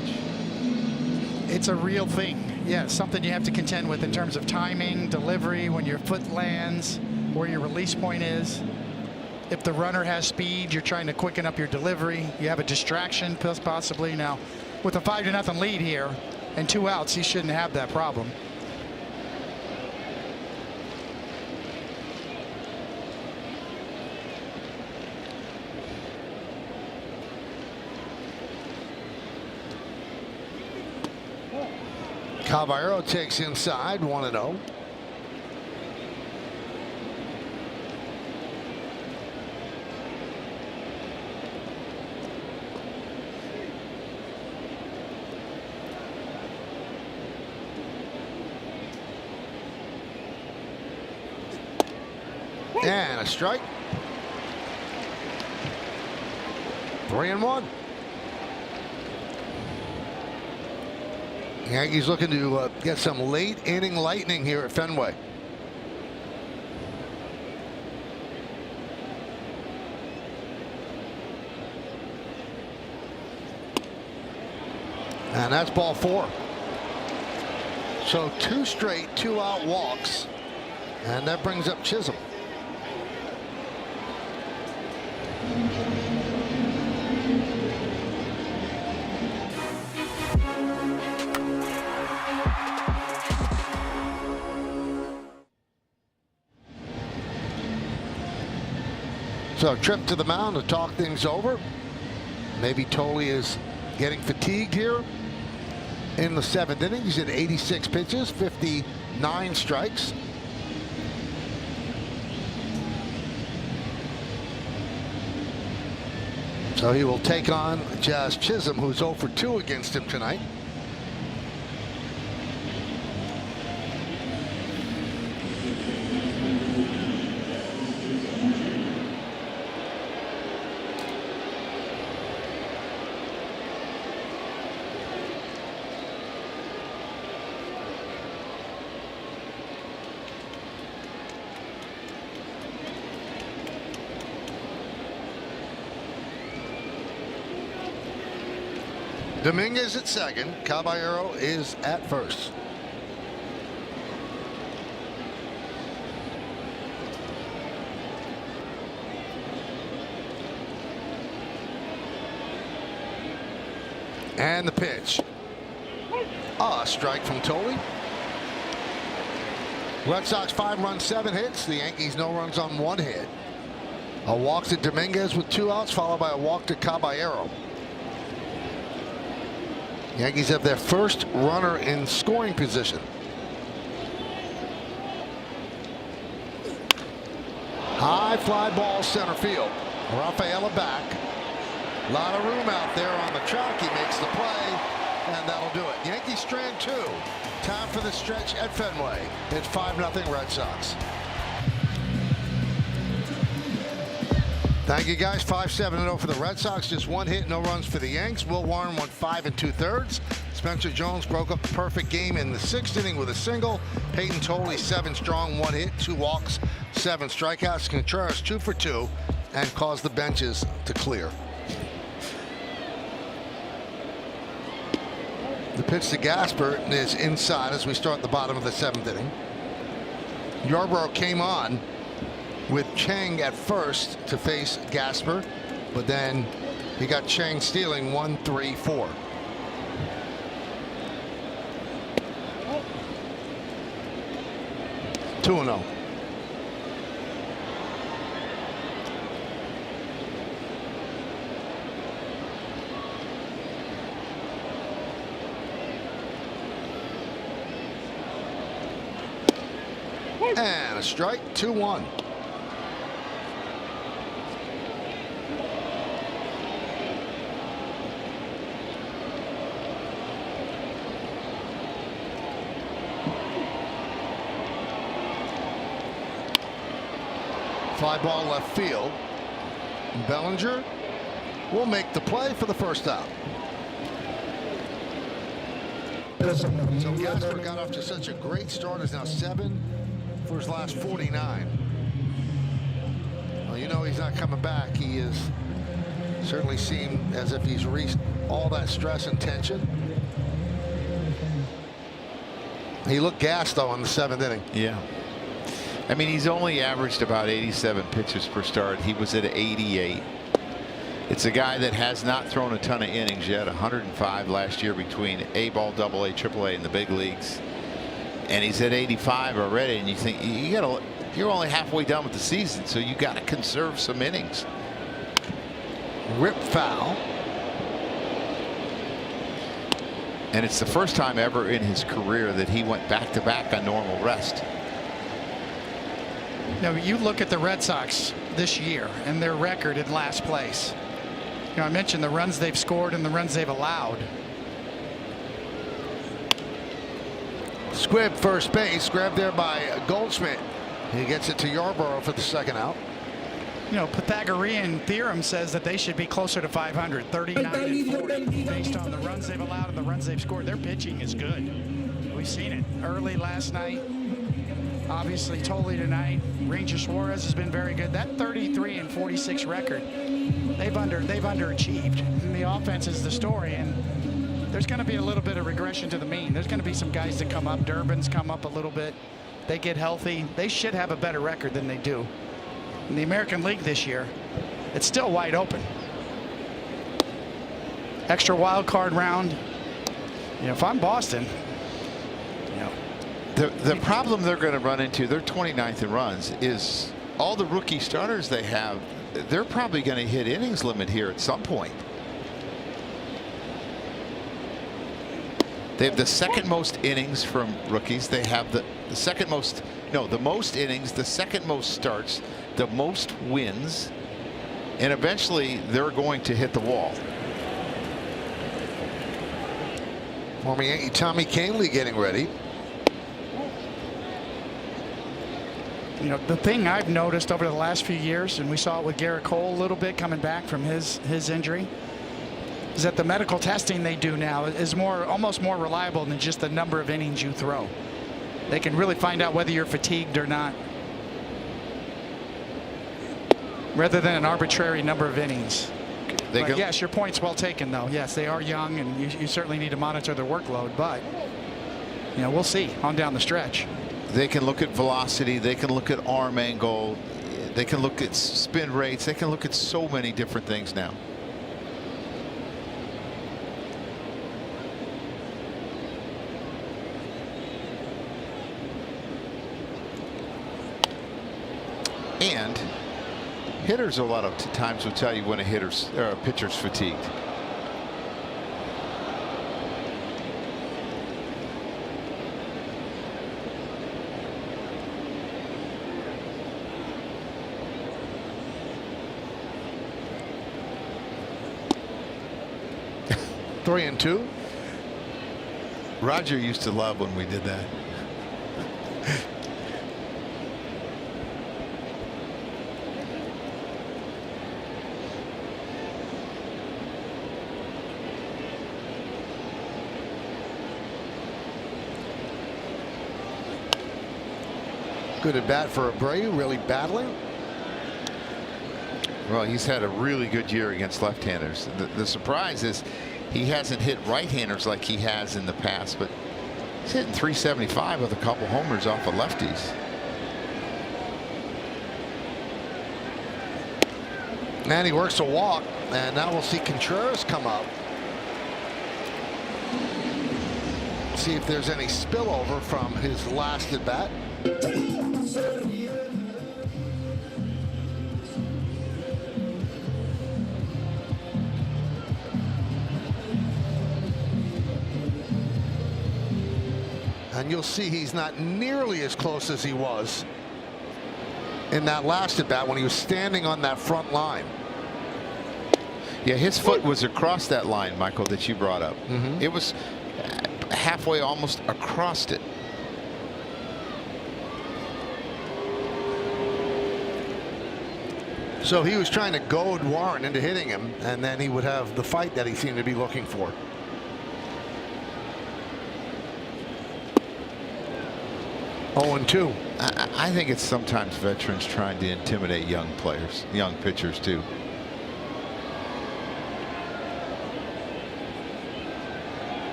[SPEAKER 5] It's a real thing. Yeah, it's something you have to contend with in terms of timing, delivery, when your foot lands, where your release point is. If the runner has speed, you're trying to quicken up your delivery. You have a distraction possibly. Now, with a 5-0 lead here and 2 outs, he shouldn't have that problem.
[SPEAKER 4] Caballero takes inside, 1-0. And a strike. 3-1. Yankees looking to get some late inning lightning here at Fenway. And that's ball 4. So 2 straight 2-out walks And that brings up Chisholm. So trip to the mound to talk things over. Maybe Tolle is getting fatigued here in the 7th inning. He's at 86 pitches, 59 strikes. So he will take on Jazz Chisholm, who's 0 for 2 against him tonight. Dominguez at second. Caballero is at first. And the pitch. A strike from Tolle. Red Sox 5 runs, 7 hits. The Yankees no runs on 1 hit. A walk to Dominguez with 2 outs, followed by a walk to Caballero. Yankees have their first runner in scoring position. High fly ball center field. Rafaela back. A lot of room out there on the track. He makes the play, and that'll do it. Yankees strand 2. Time for the stretch at Fenway. It's 5-0 Red Sox. Thank you, guys. 5-7-0 for the Red Sox. Just 1 hit, no runs for the Yanks. Will Warren went 5 2/3. Spencer Jones broke up the perfect game in the 6th inning with a single. Peyton Tolle 7 strong, 1 hit, 2 walks, 7 strikeouts. Contreras 2 for 2 and caused the benches to clear. The pitch to Gasper is inside as we start the bottom of the 7th inning. Yarbrough came on with Chang at first to face Gasper, but then he got Chang stealing 1-3-4. Two and 0. And a strike, 2-1. Fly ball left field. Bellinger will make the play for the first out. So Gasper got off to such a great start. Is now 7 for his last 49. Well, you know he's not coming back. He is certainly seemed as if he's reached all that stress and tension. He looked gassed though in the 7th inning.
[SPEAKER 6] Yeah. I mean, he's only averaged about 87 pitches per start. He was at 88. It's a guy that has not thrown a ton of innings yet. 105 last year between A-ball, AA, AAA in the big leagues, and he's at 85 already. And you think you're only halfway done with the season, so you got to conserve some innings.
[SPEAKER 4] Rip foul.
[SPEAKER 6] And it's the first time ever in his career that he went back-to-back on normal rest.
[SPEAKER 5] Now you look at the Red Sox this year and their record in last place. You know, I mentioned the runs they've scored and the runs they've allowed.
[SPEAKER 4] Squibb first base, grabbed there by Goldschmidt. He gets it to Yarbrough for the 2nd out.
[SPEAKER 5] You know, Pythagorean theorem says that they should be closer to 500, 39 and 40, based on the runs they've allowed and the runs they've scored. Their pitching is good. We've seen it early last night. Obviously Tolle tonight. Ranger Suarez has been very good. That 33 and 46 record, they've underachieved. And the offense is the story, and there's going to be a little bit of regression to the mean. There's going to be some guys that come up. Durbin's come up a little bit. they get healthy, they should have a better record than they do. In the American League this year, it's still wide open. Extra wild card round. You know, if I'm Boston, you know,
[SPEAKER 6] the problem they're going to run into, they're 29th in runs, is all the rookie starters they have. They're probably going to hit innings limit here at some point. They have the second most innings from rookies. They have the second most, no, the most innings, the second most starts, the most wins, and eventually they're going to hit the wall.
[SPEAKER 4] Former Yankee Tommy Kahnle getting ready.
[SPEAKER 5] You know, the thing I've noticed over the last few years, and we saw it with Garrett Cole a little bit coming back from his injury, is that the medical testing they do now is almost more reliable than just the number of innings you throw. They can really find out whether you're fatigued or not, rather than an arbitrary number of innings. But yes, your point's well taken, though. Yes, they are young, and you certainly need to monitor their workload. But you know, we'll see on down the stretch.
[SPEAKER 6] They can look at velocity. They can look at arm angle. They can look at spin rates. They can look at so many different things now. And hitters a lot of times will tell you when a pitcher's fatigued.
[SPEAKER 4] Three and two.
[SPEAKER 6] Roger used to love when we did that.
[SPEAKER 4] Good at bat for Abreu, really battling.
[SPEAKER 6] Well, he's had a really good year against left-handers. The surprise is he hasn't hit right-handers like he has in the past, but he's hitting .375 with a couple homers off of lefties.
[SPEAKER 4] And he works a walk, and now we'll see Contreras come up. See if there's any spillover from his last at bat. And you'll see he's not nearly as close as he was in that last at bat when he was standing on that front line.
[SPEAKER 6] Yeah, his foot was across that line, Michael, that you brought up. It was halfway almost across it.
[SPEAKER 4] So he was trying to goad Warren into hitting him, and then he would have the fight that he seemed to be looking for. Oh, and 2.
[SPEAKER 6] I think it's sometimes veterans trying to intimidate young players, young pitchers too.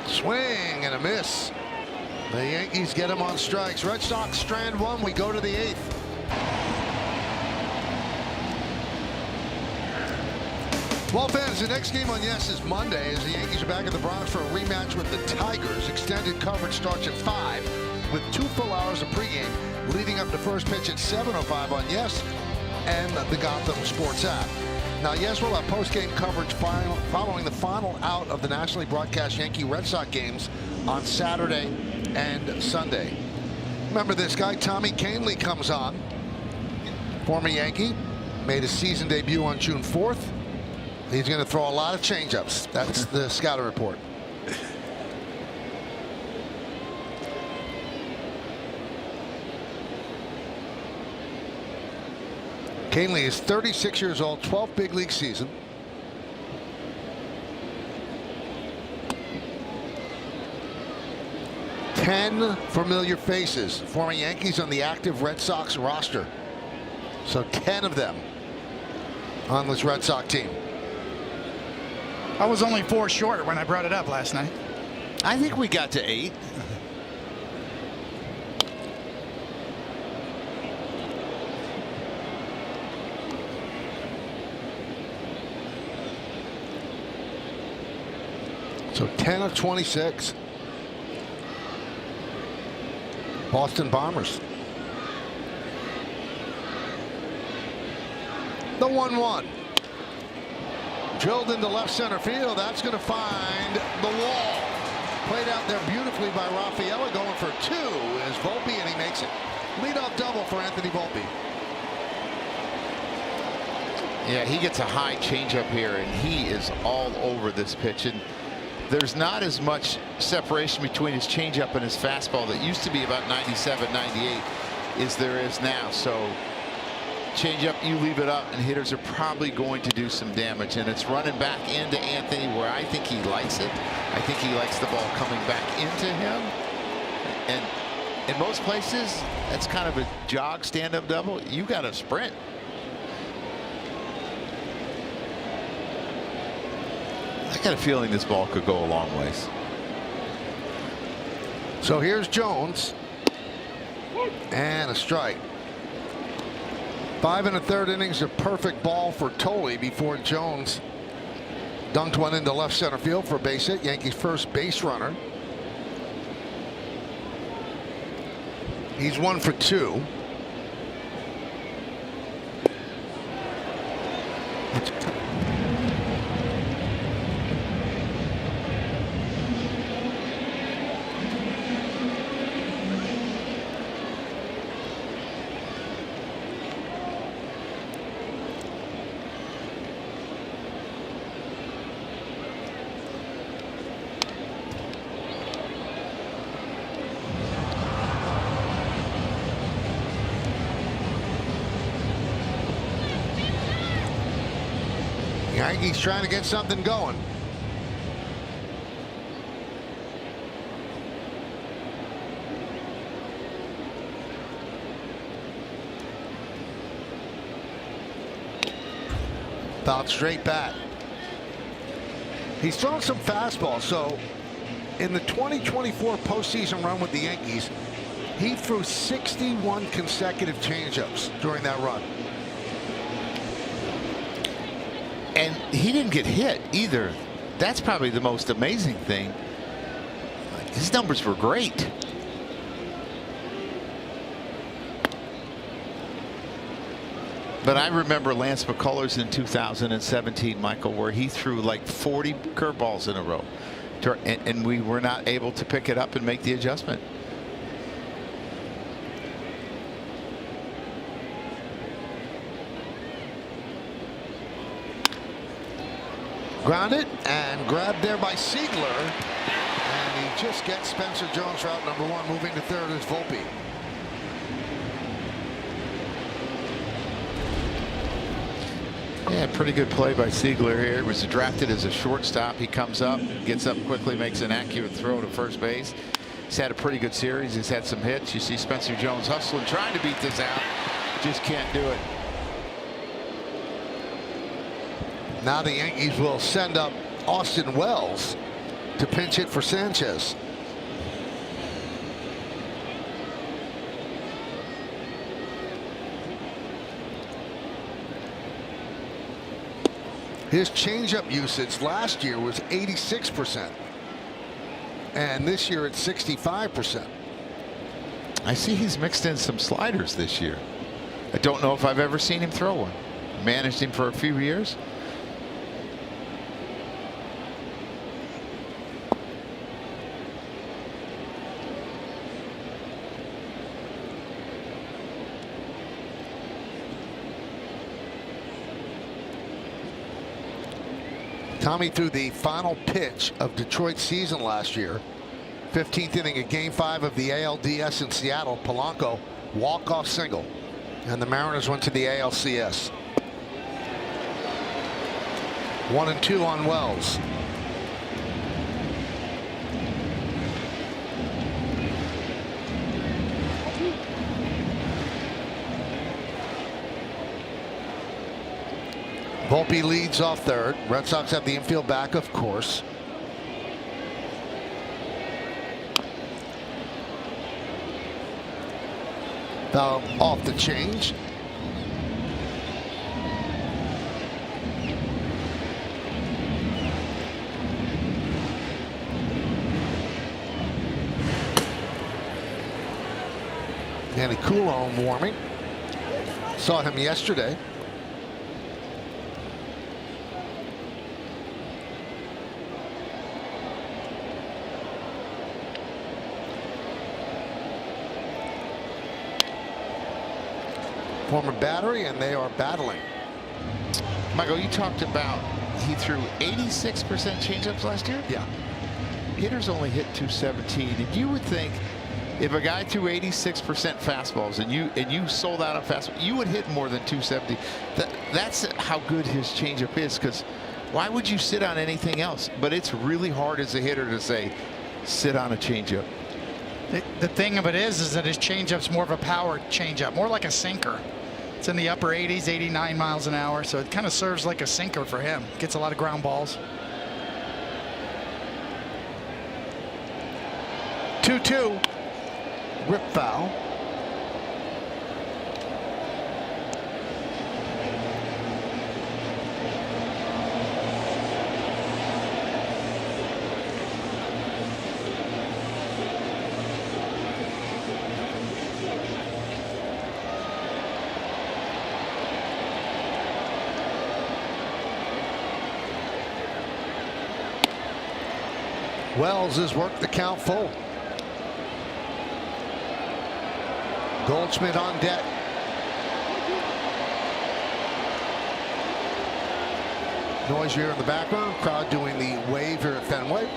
[SPEAKER 4] Swing and a miss. The Yankees get him on strikes. Red Sox strand one. We go to the 8th. Well, fans, the next game on Yes is Monday as the Yankees are back at the Bronx for a rematch with the Tigers. Extended coverage starts at 5 with 2 full hours of pregame leading up to first pitch at 7:05 on Yes and the Gotham Sports app. Now, Yes will have post-game coverage following the final out of the nationally broadcast Yankee Red Sox games on Saturday and Sunday. Remember this guy, Tommy Kahnle, comes on. Former Yankee, made his season debut on June 4th. He's going to throw a lot of changeups. That's the scouting report. Kahnle is 36 years old, 12th big league season. Ten familiar faces, former Yankees on the active Red Sox roster. So 10 of them on this Red Sox team.
[SPEAKER 5] I was only 4 short when I brought it up last night.
[SPEAKER 6] I think we got to 8.
[SPEAKER 4] So 10 of 26. Boston Bombers. The 1-1. Drilled into left center field. That's going to find the wall. Played out there beautifully by Rafaela. Going for 2 is Volpe, and he makes it. Leadoff double for Anthony Volpe.
[SPEAKER 6] Yeah, he gets a high changeup here, and he is all over this pitch. And there's not as much separation between his changeup and his fastball that used to be about 97, 98 as there is now. So changeup, you leave it up, and hitters are probably going to do some damage. And it's running back into Anthony where I think he likes it. I think he likes the ball coming back into him. And in most places, that's kind of a jog stand-up double. You got to sprint. I got a feeling this ball could go a long ways.
[SPEAKER 4] So here's Jones. And a strike. 5 1/3 innings of perfect ball for Tolley before Jones dunked one into left center field for a base hit. Yankees first base runner. He's 1 for 2. Yankees trying to get something going. Fouled straight back. He's thrown some fastballs. So in the 2024 postseason run with the Yankees, he threw 61 consecutive changeups during that run.
[SPEAKER 6] And he didn't get hit either. That's probably the most amazing thing. His numbers were great. But I remember Lance McCullers in 2017, Michael, where he threw like 40 curveballs in a row. And we were not able to pick it up and make the adjustment.
[SPEAKER 4] Grounded and grabbed there by Siegler. And he just gets Spencer Jones route number 1. Moving to third is Volpe.
[SPEAKER 6] Yeah, pretty good play by Siegler here. It was drafted as a shortstop. He comes up, gets up quickly, makes an accurate throw to first base. He's had a pretty good series. He's had some hits. You see Spencer Jones hustling, trying to beat this out. Just can't do it.
[SPEAKER 4] Now the Yankees will send up Austin Wells to pinch hit for Sanchez. His changeup usage last year was 86%. And this year it's 65%.
[SPEAKER 6] I see he's mixed in some sliders this year. I don't know if I've ever seen him throw one. Managed him for a few years.
[SPEAKER 4] Tommy threw the final pitch of Detroit's season last year. 15th inning of Game 5 of the ALDS in Seattle. Polanco walk-off single. And the Mariners went to the ALCS. 1-2 on Wells. Volpe leads off third. Red Sox have the infield back, of course. Foul off the change. Danny Coulomb warming. Saw him yesterday. Former battery, and they are battling.
[SPEAKER 6] Michael, you talked about he threw 86% changeups last year?
[SPEAKER 4] Yeah.
[SPEAKER 6] Hitters only hit 217. And you would think if a guy threw 86% fastballs and you sold out on fastball, you would hit more than 270. That's how good his changeup is, because why would you sit on anything else? But it's really hard as a hitter to say, sit on a changeup.
[SPEAKER 5] The thing of it is that his changeup's more of a power changeup, more like a sinker. It's in the upper 80s, 89 miles an hour, so it kind of serves like a sinker for him. Gets a lot of ground balls.
[SPEAKER 4] 2-2. Rip foul. Wells has worked the count full. Goldschmidt on deck. Noise here in the background. Crowd doing the wave here at Fenway.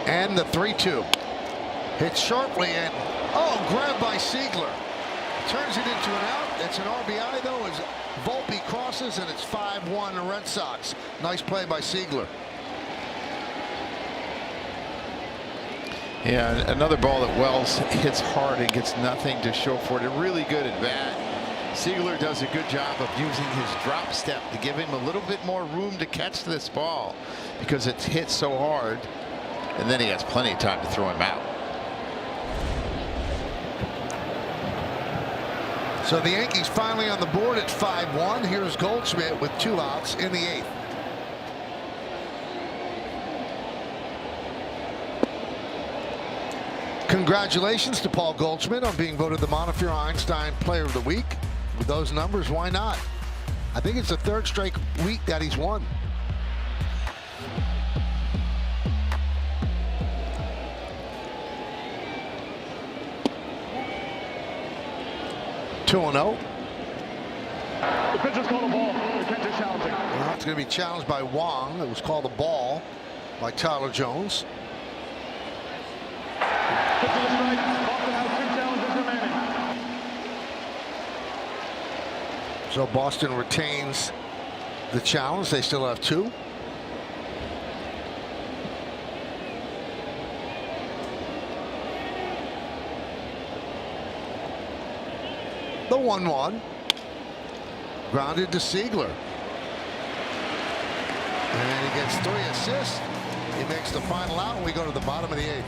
[SPEAKER 4] And the 3-2. Hit sharply and grabbed by Siegler. Turns it into an out. It's an RBI though as Volpe crosses, and it's 5-1 the Red Sox. Nice play by Siegler.
[SPEAKER 6] Yeah, another ball that Wells hits hard and gets nothing to show for it. A really good at bat. Siegler does a good job of using his drop step to give him a little bit more room to catch this ball because it's hit so hard, and then he has plenty of time to throw him out.
[SPEAKER 4] So the Yankees finally on the board at 5-1. Here's Goldschmidt with 2 outs in the 8th. Congratulations to Paul Goldschmidt on being voted the Montefiore Einstein Player of the Week. With those numbers, why not? I think it's the 3rd straight week that he's won. The 2-0.
[SPEAKER 9] The pitcher's called a ball. The catcher's challenging.
[SPEAKER 4] Well, it's going to be challenged by Wong. It was called a ball by Tyler Jones.
[SPEAKER 9] Pitch to the strike. Boston has 2 challenges remaining.
[SPEAKER 4] So Boston retains the challenge. They still have 2. The 1-1. Grounded to Siegler. And he gets 3 assists. He makes the final out, and we go to the bottom of the 8th.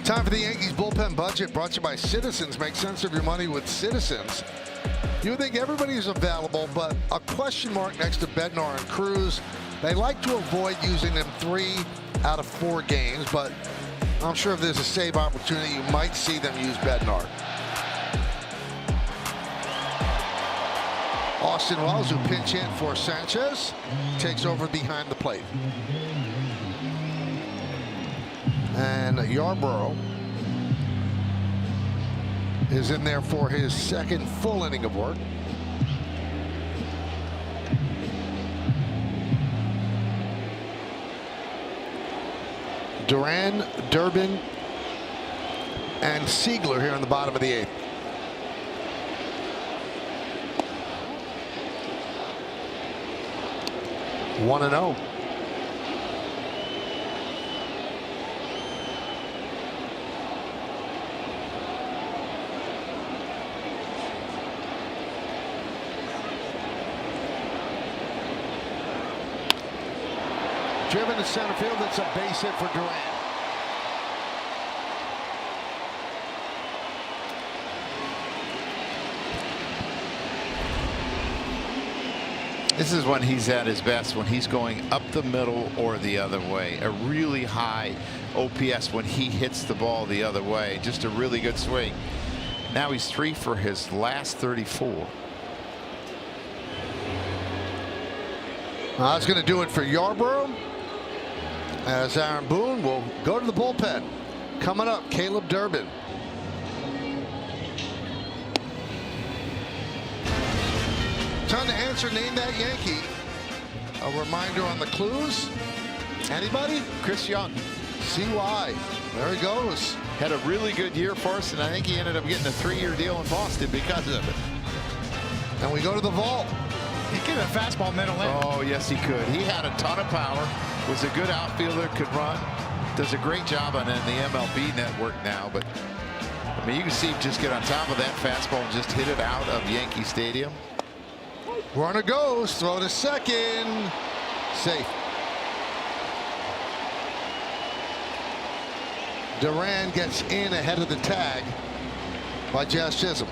[SPEAKER 4] Time for the Yankees bullpen budget, brought to you by Citizens. Make sense of your money with Citizens. You would think everybody's available, but a question mark next to Bednar and Cruz. They like to avoid using them 3 out of 4 games, but I'm sure if there's a save opportunity, you might see them use Bednar. Austin Wells, who pinch hit for Sanchez, takes over behind the plate. And Yarbrough is in there for his 2nd full inning of work. Duran, Durbin, and Siegler here in the bottom of the 8th. One and 0. Driven to center field. It's a base hit for Durant.
[SPEAKER 6] This is when he's at his best, when he's going up the middle or the other way. A really high OPS when he hits the ball the other way. Just a really good swing. Now he's 3 for his last 34.
[SPEAKER 4] That's going to do it for Yarborough, as Aaron Boone will go to the bullpen. Coming up, Caleb Durbin. Time to answer Name That Yankee. A reminder on the clues. Anybody?
[SPEAKER 6] Chris Young.
[SPEAKER 4] CY. There he goes.
[SPEAKER 6] Had a really good year for us, and I think he ended up getting a 3-year deal in Boston because of it.
[SPEAKER 4] And we go to the vault.
[SPEAKER 5] He could have a fastball middle in.
[SPEAKER 6] Oh, yes, he could. He had a ton of power. Was a good outfielder. Could run. Does a great job on the MLB network now. But I mean, you can see him just get on top of that fastball and just hit it out of Yankee Stadium.
[SPEAKER 4] Runner goes. Throw to second. Safe. Duran gets in ahead of the tag by Jazz Chisholm.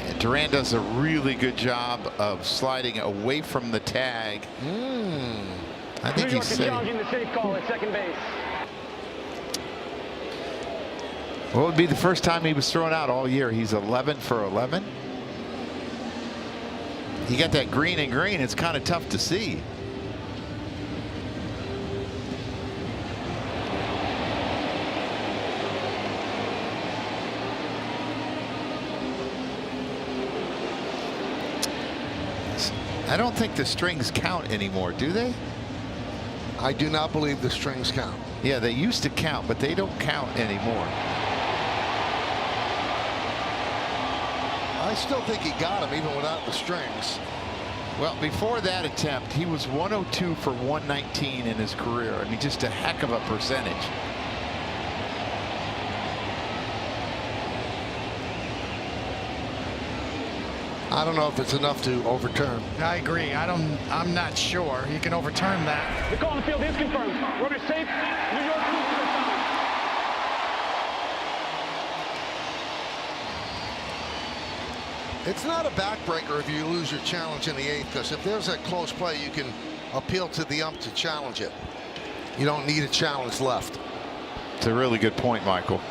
[SPEAKER 6] And Duran does a really good job of sliding away from the tag. I think he's safe.
[SPEAKER 9] Challenging the safe call at second base.
[SPEAKER 6] Well, it would be the first time he was thrown out all year. He's 11 for 11. He got that green and green. It's kind of tough to see. I don't think the strings count anymore, do they?
[SPEAKER 4] I do not believe the strings count.
[SPEAKER 6] Yeah, they used to count, but they don't count anymore.
[SPEAKER 4] I still think he got him even without the strings.
[SPEAKER 6] Well, before that attempt, he was 102 for 119 in his career. I mean, just a heck of a percentage.
[SPEAKER 4] I don't know if it's enough to overturn.
[SPEAKER 5] I agree. I'm not sure you can overturn that.
[SPEAKER 9] The call on the field is confirmed. Runner safe. New York moves to the side.
[SPEAKER 4] It's not a backbreaker if you lose your challenge in the 8th, because if there's a close play, you can appeal to the ump to challenge it. You don't need a challenge left.
[SPEAKER 6] It's a really good point, Michael.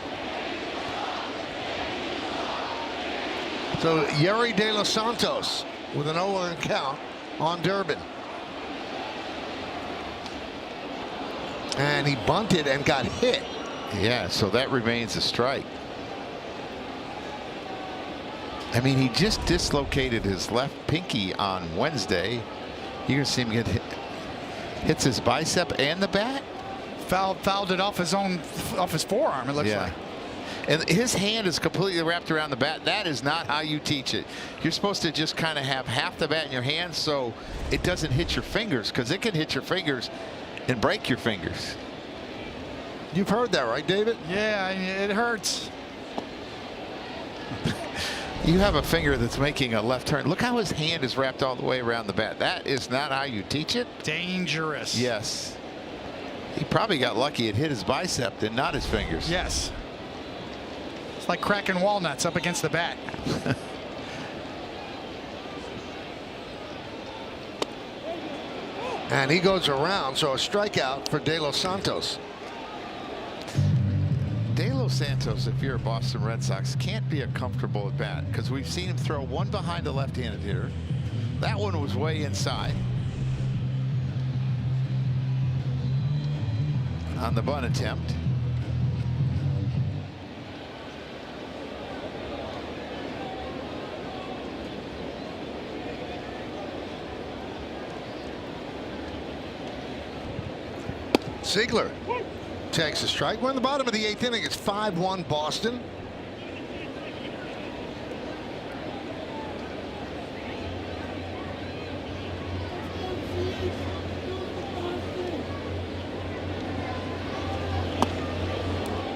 [SPEAKER 4] So Yerry De Los Santos with an 0-1 count on Durbin. And he bunted and got hit.
[SPEAKER 6] Yeah, so that remains a strike. I mean, he just dislocated his left pinky on Wednesday. You're going to see him get hit. Hits his bicep and the bat.
[SPEAKER 5] Fouled it off his forearm, it looks like.
[SPEAKER 6] And his hand is completely wrapped around the bat. That is not how you teach it. You're supposed to just kind of have half the bat in your hand so it doesn't hit your fingers, because it can hit your fingers and break your fingers.
[SPEAKER 4] You've heard that, right, David?
[SPEAKER 5] Yeah, it hurts.
[SPEAKER 6] You have a finger that's making a left turn. Look how his hand is wrapped all the way around the bat. That is not how you teach it.
[SPEAKER 5] Dangerous.
[SPEAKER 6] Yes. He probably got lucky it hit his bicep and not his fingers.
[SPEAKER 5] Yes. It's like cracking walnuts up against the bat.
[SPEAKER 4] And he goes around, so a strikeout for De Los Santos.
[SPEAKER 6] De Los Santos, if you're a Boston Red Sox, can't be a comfortable at bat, because we've seen him throw one behind a left-handed hitter. That one was way inside. On the bunt attempt.
[SPEAKER 4] Ziegler takes a strike. We're in the bottom of the 8th inning. It's 5-1 Boston.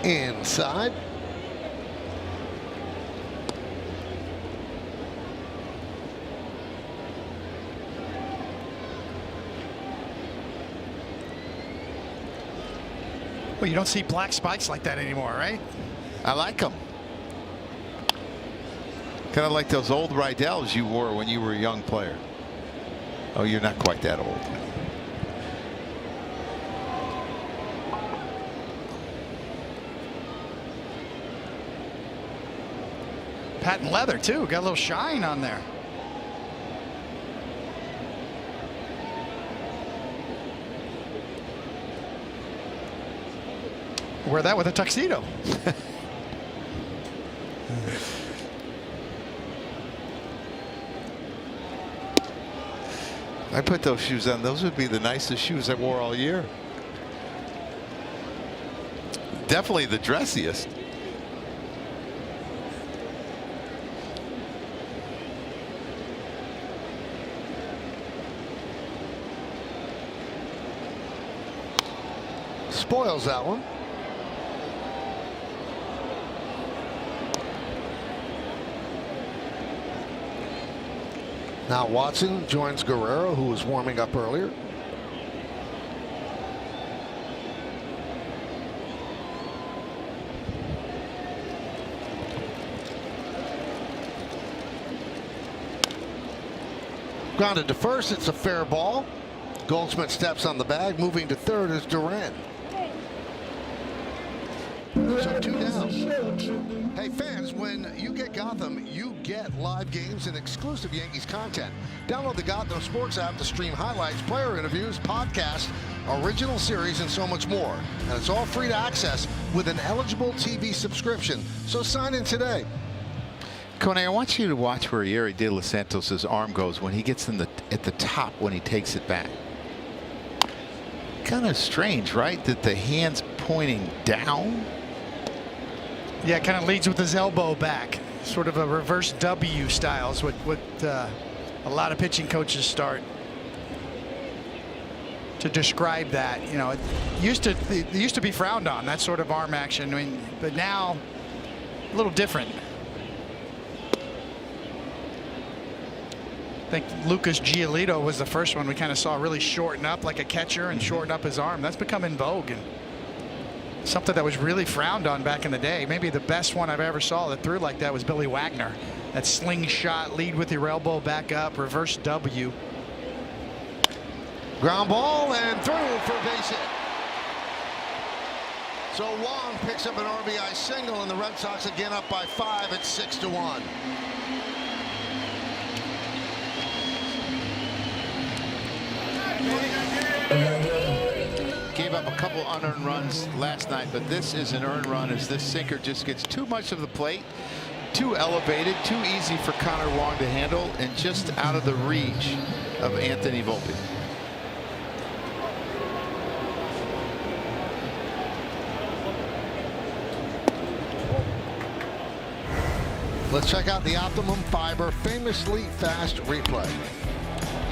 [SPEAKER 4] Inside.
[SPEAKER 5] Well, you don't see black spikes like that anymore, right?
[SPEAKER 6] I like them. Kind of like those old Rydels you wore when you were a young player. Oh, you're not quite that old.
[SPEAKER 5] Patent leather too. Got a little shine on there. Wear that with a tuxedo.
[SPEAKER 6] I put those shoes on. Those would be the nicest shoes I wore all year. Definitely the dressiest.
[SPEAKER 4] Spoils that one. Now Watson joins Guerrero, who was warming up earlier. Grounded to first, it's a fair ball. Goldsmith steps on the bag. Moving to third is Duran. So 2 down. Hey fans, when you get Gotham, you get live games and exclusive Yankees content. Download the Gotham Sports app to stream highlights, player interviews, podcasts, original series, and so much more. And it's all free to access with an eligible TV subscription. So sign in today.
[SPEAKER 6] Kone, I want you to watch where Yerry De Los Santos' arm goes when he gets at the top when he takes it back. Kind of strange, right? That the hand's pointing down.
[SPEAKER 5] Yeah, kind of leads with his elbow back. Sort of a reverse W style is what a lot of pitching coaches start to describe that. You know, it used to be frowned on, that sort of arm action. I mean, but now a little different. I think Lucas Giolito was the first one we kind of saw really shorten up like a catcher and shorten up his arm. That's become in vogue and something that was really frowned on back in the day. Maybe the best one I've ever saw that threw like that was Billy Wagner. That slingshot, lead with your elbow back up, reverse W.
[SPEAKER 4] Ground ball and through for a base hit. So Wong picks up an RBI single, and the Red Sox again up by 5 at 6-1.
[SPEAKER 6] Gave up a couple unearned runs last night, but this is an earned run as this sinker just gets too much of the plate, too elevated, too easy for Connor Wong to handle, and just out of the reach of Anthony Volpe.
[SPEAKER 4] Let's check out the Optimum Fiber famously fast replay.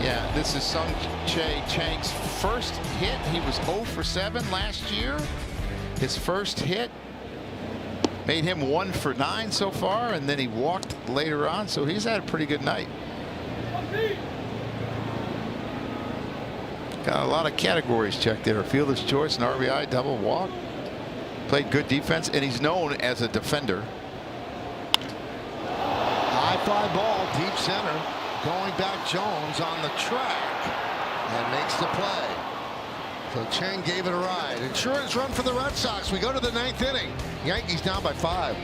[SPEAKER 6] Yeah, this is Sung Chae Chang's first hit. He was 0 for 7 last year. His first hit made him 1 for 9 so far, and then he walked later on, so he's had a pretty good night. Got a lot of categories checked there. Fielder's choice, an RBI, double walk. Played good defense, and he's known as a defender.
[SPEAKER 4] High fly ball, deep center. Going back, Jones on the track and makes the play. So Chang gave it a ride. Insurance run for the Red Sox. We go to the 9th inning. Yankees down by 5.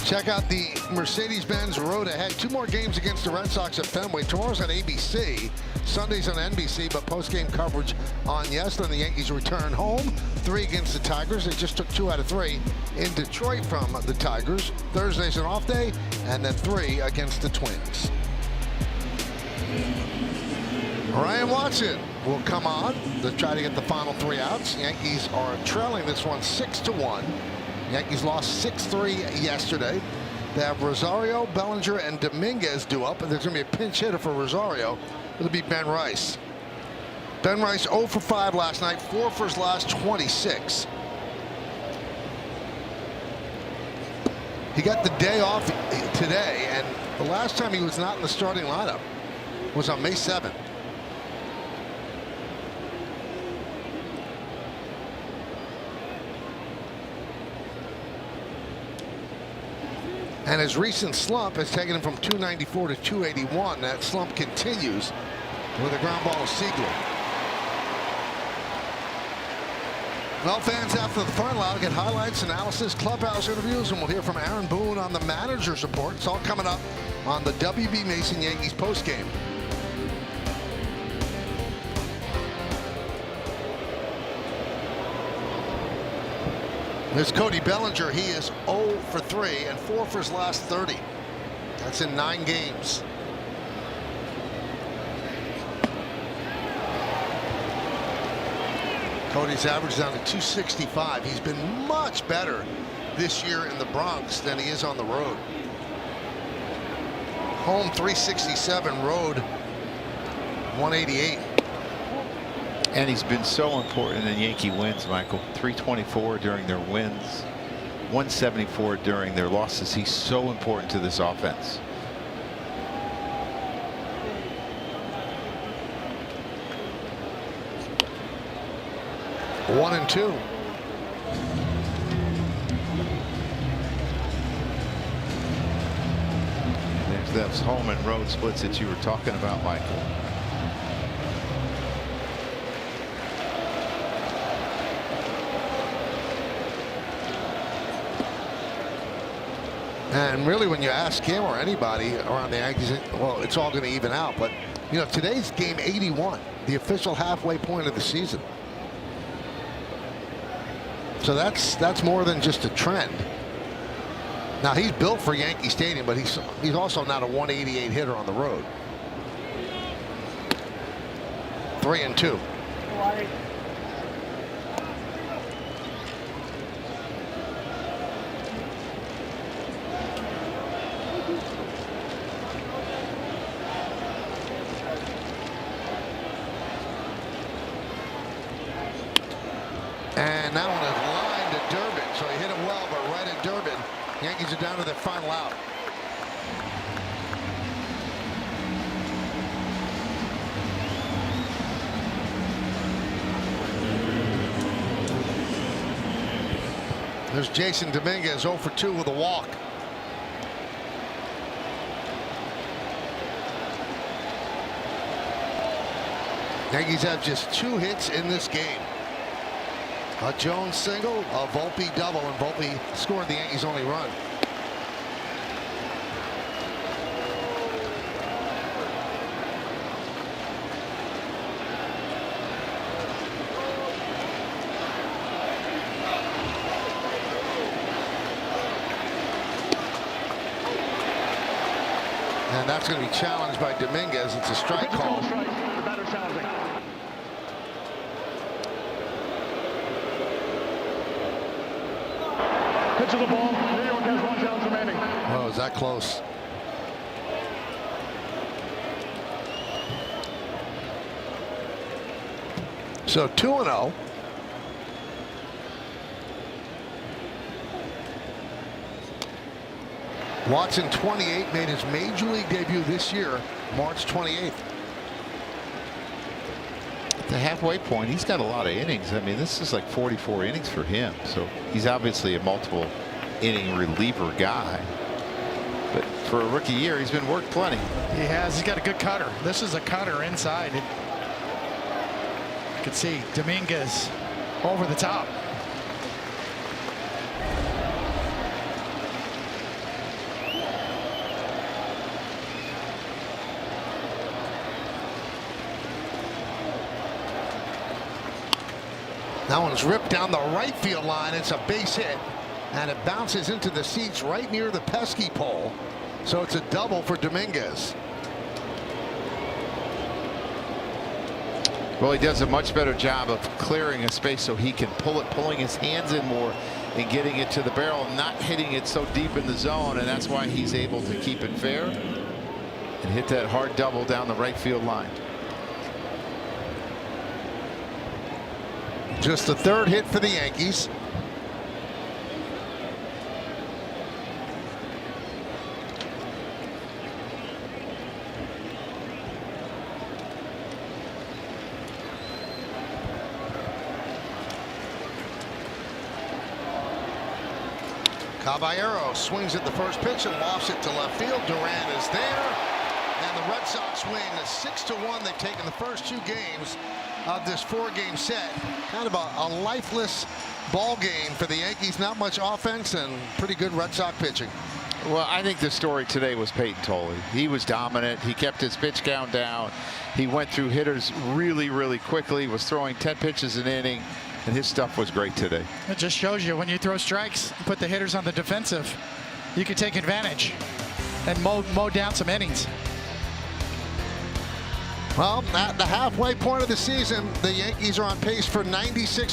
[SPEAKER 4] Check out the Mercedes-Benz road ahead. 2 more games against the Red Sox at Fenway. Tomorrow's on ABC. Sunday's on NBC, but post-game coverage on Yes. Then the Yankees return home. 3 against the Tigers. They just took 2 out of 3 in Detroit from the Tigers. Thursday's an off day, and then 3 against the Twins. Ryan Watson will come on to try to get the final 3 outs. Yankees are trailing this one 6-1. Yankees lost 6-3 yesterday. They have Rosario, Bellinger, and Dominguez due up, and there's going to be a pinch hitter for Rosario. It'll be Ben Rice. Ben Rice 0 for 5 last night, 4 for his last 26. He got the day off today, and the last time he was not in the starting lineup was on May 7th. And his recent slump has taken him from 294 to 281. That slump continues with a ground ball to Siegler. Well, fans, after the final out, get highlights, analysis, clubhouse interviews, and we'll hear from Aaron Boone on the manager's report. It's all coming up on the W.B. Mason Yankees postgame. There's Cody Bellinger. He is 0 for 3 and 4 for his last 30. That's in 9 games. Cody's average down to 265. He's been much better this year in the Bronx than he is on the road. Home 367, road 188.
[SPEAKER 6] And he's been so important in Yankee wins, Michael. 324 during their wins, 174 during their losses. He's so important to this offense.
[SPEAKER 4] One and two.
[SPEAKER 6] There's those home and road splits that you were talking about, Michael.
[SPEAKER 4] And really, when you ask him or anybody around the Yankees, well, it's all going to even out. But, you know, today's game 81, the official halfway point of the season. So that's more than just a trend. Now, he's built for Yankee Stadium, but he's also not a 188 hitter on the road. 3 and 2. And that one is lined to Durbin, so he hit it well, but right at Durbin. Yankees are down to their final out. There's Jason Dominguez, 0 for 2 with a walk. Yankees have just 2 hits in this game. A Jones single, a Volpe double, and Volpe scored the Yankees' only run. And that's going to be challenged by Dominguez. It's a strike call.
[SPEAKER 9] Pitch of the ball. New York has 1 challenge remaining.
[SPEAKER 4] Oh, is that close? So 2-0. Watson, 28, made his major league debut this year, March 28th.
[SPEAKER 6] The halfway point, he's got a lot of innings. I mean, this is like 44 innings for him. So he's obviously a multiple inning reliever guy. But for a rookie year, he's been worked plenty.
[SPEAKER 5] He has. He's got a good cutter. This is a cutter inside. You can see Dominguez over the top.
[SPEAKER 4] That one's ripped down the right field line. It's a base hit, and it bounces into the seats right near the pesky pole. So it's a double for Dominguez.
[SPEAKER 6] Well, he does a much better job of clearing a space so he can pull it, pulling his hands in more and getting it to the barrel, not hitting it so deep in the zone, and that's why he's able to keep it fair and hit that hard double down the right field line.
[SPEAKER 4] Just the 3rd hit for the Yankees. Caballero swings at the first pitch and lofts it to left field. Duran is there. And the Red Sox win 6-1. They've taken the first 2 games of this 4-game set. Kind of a lifeless ball game for the Yankees. Not much offense and pretty good Red Sox pitching.
[SPEAKER 6] Well, I think the story today was Peyton Tolley. He was dominant. He kept his pitch count down. He went through hitters really, really quickly, was throwing 10 pitches an inning, and his stuff was great today.
[SPEAKER 5] It just shows you when you throw strikes and put the hitters on the defensive, you can take advantage and mow down some innings.
[SPEAKER 4] Well, at the halfway point of the season, the Yankees are on pace for 96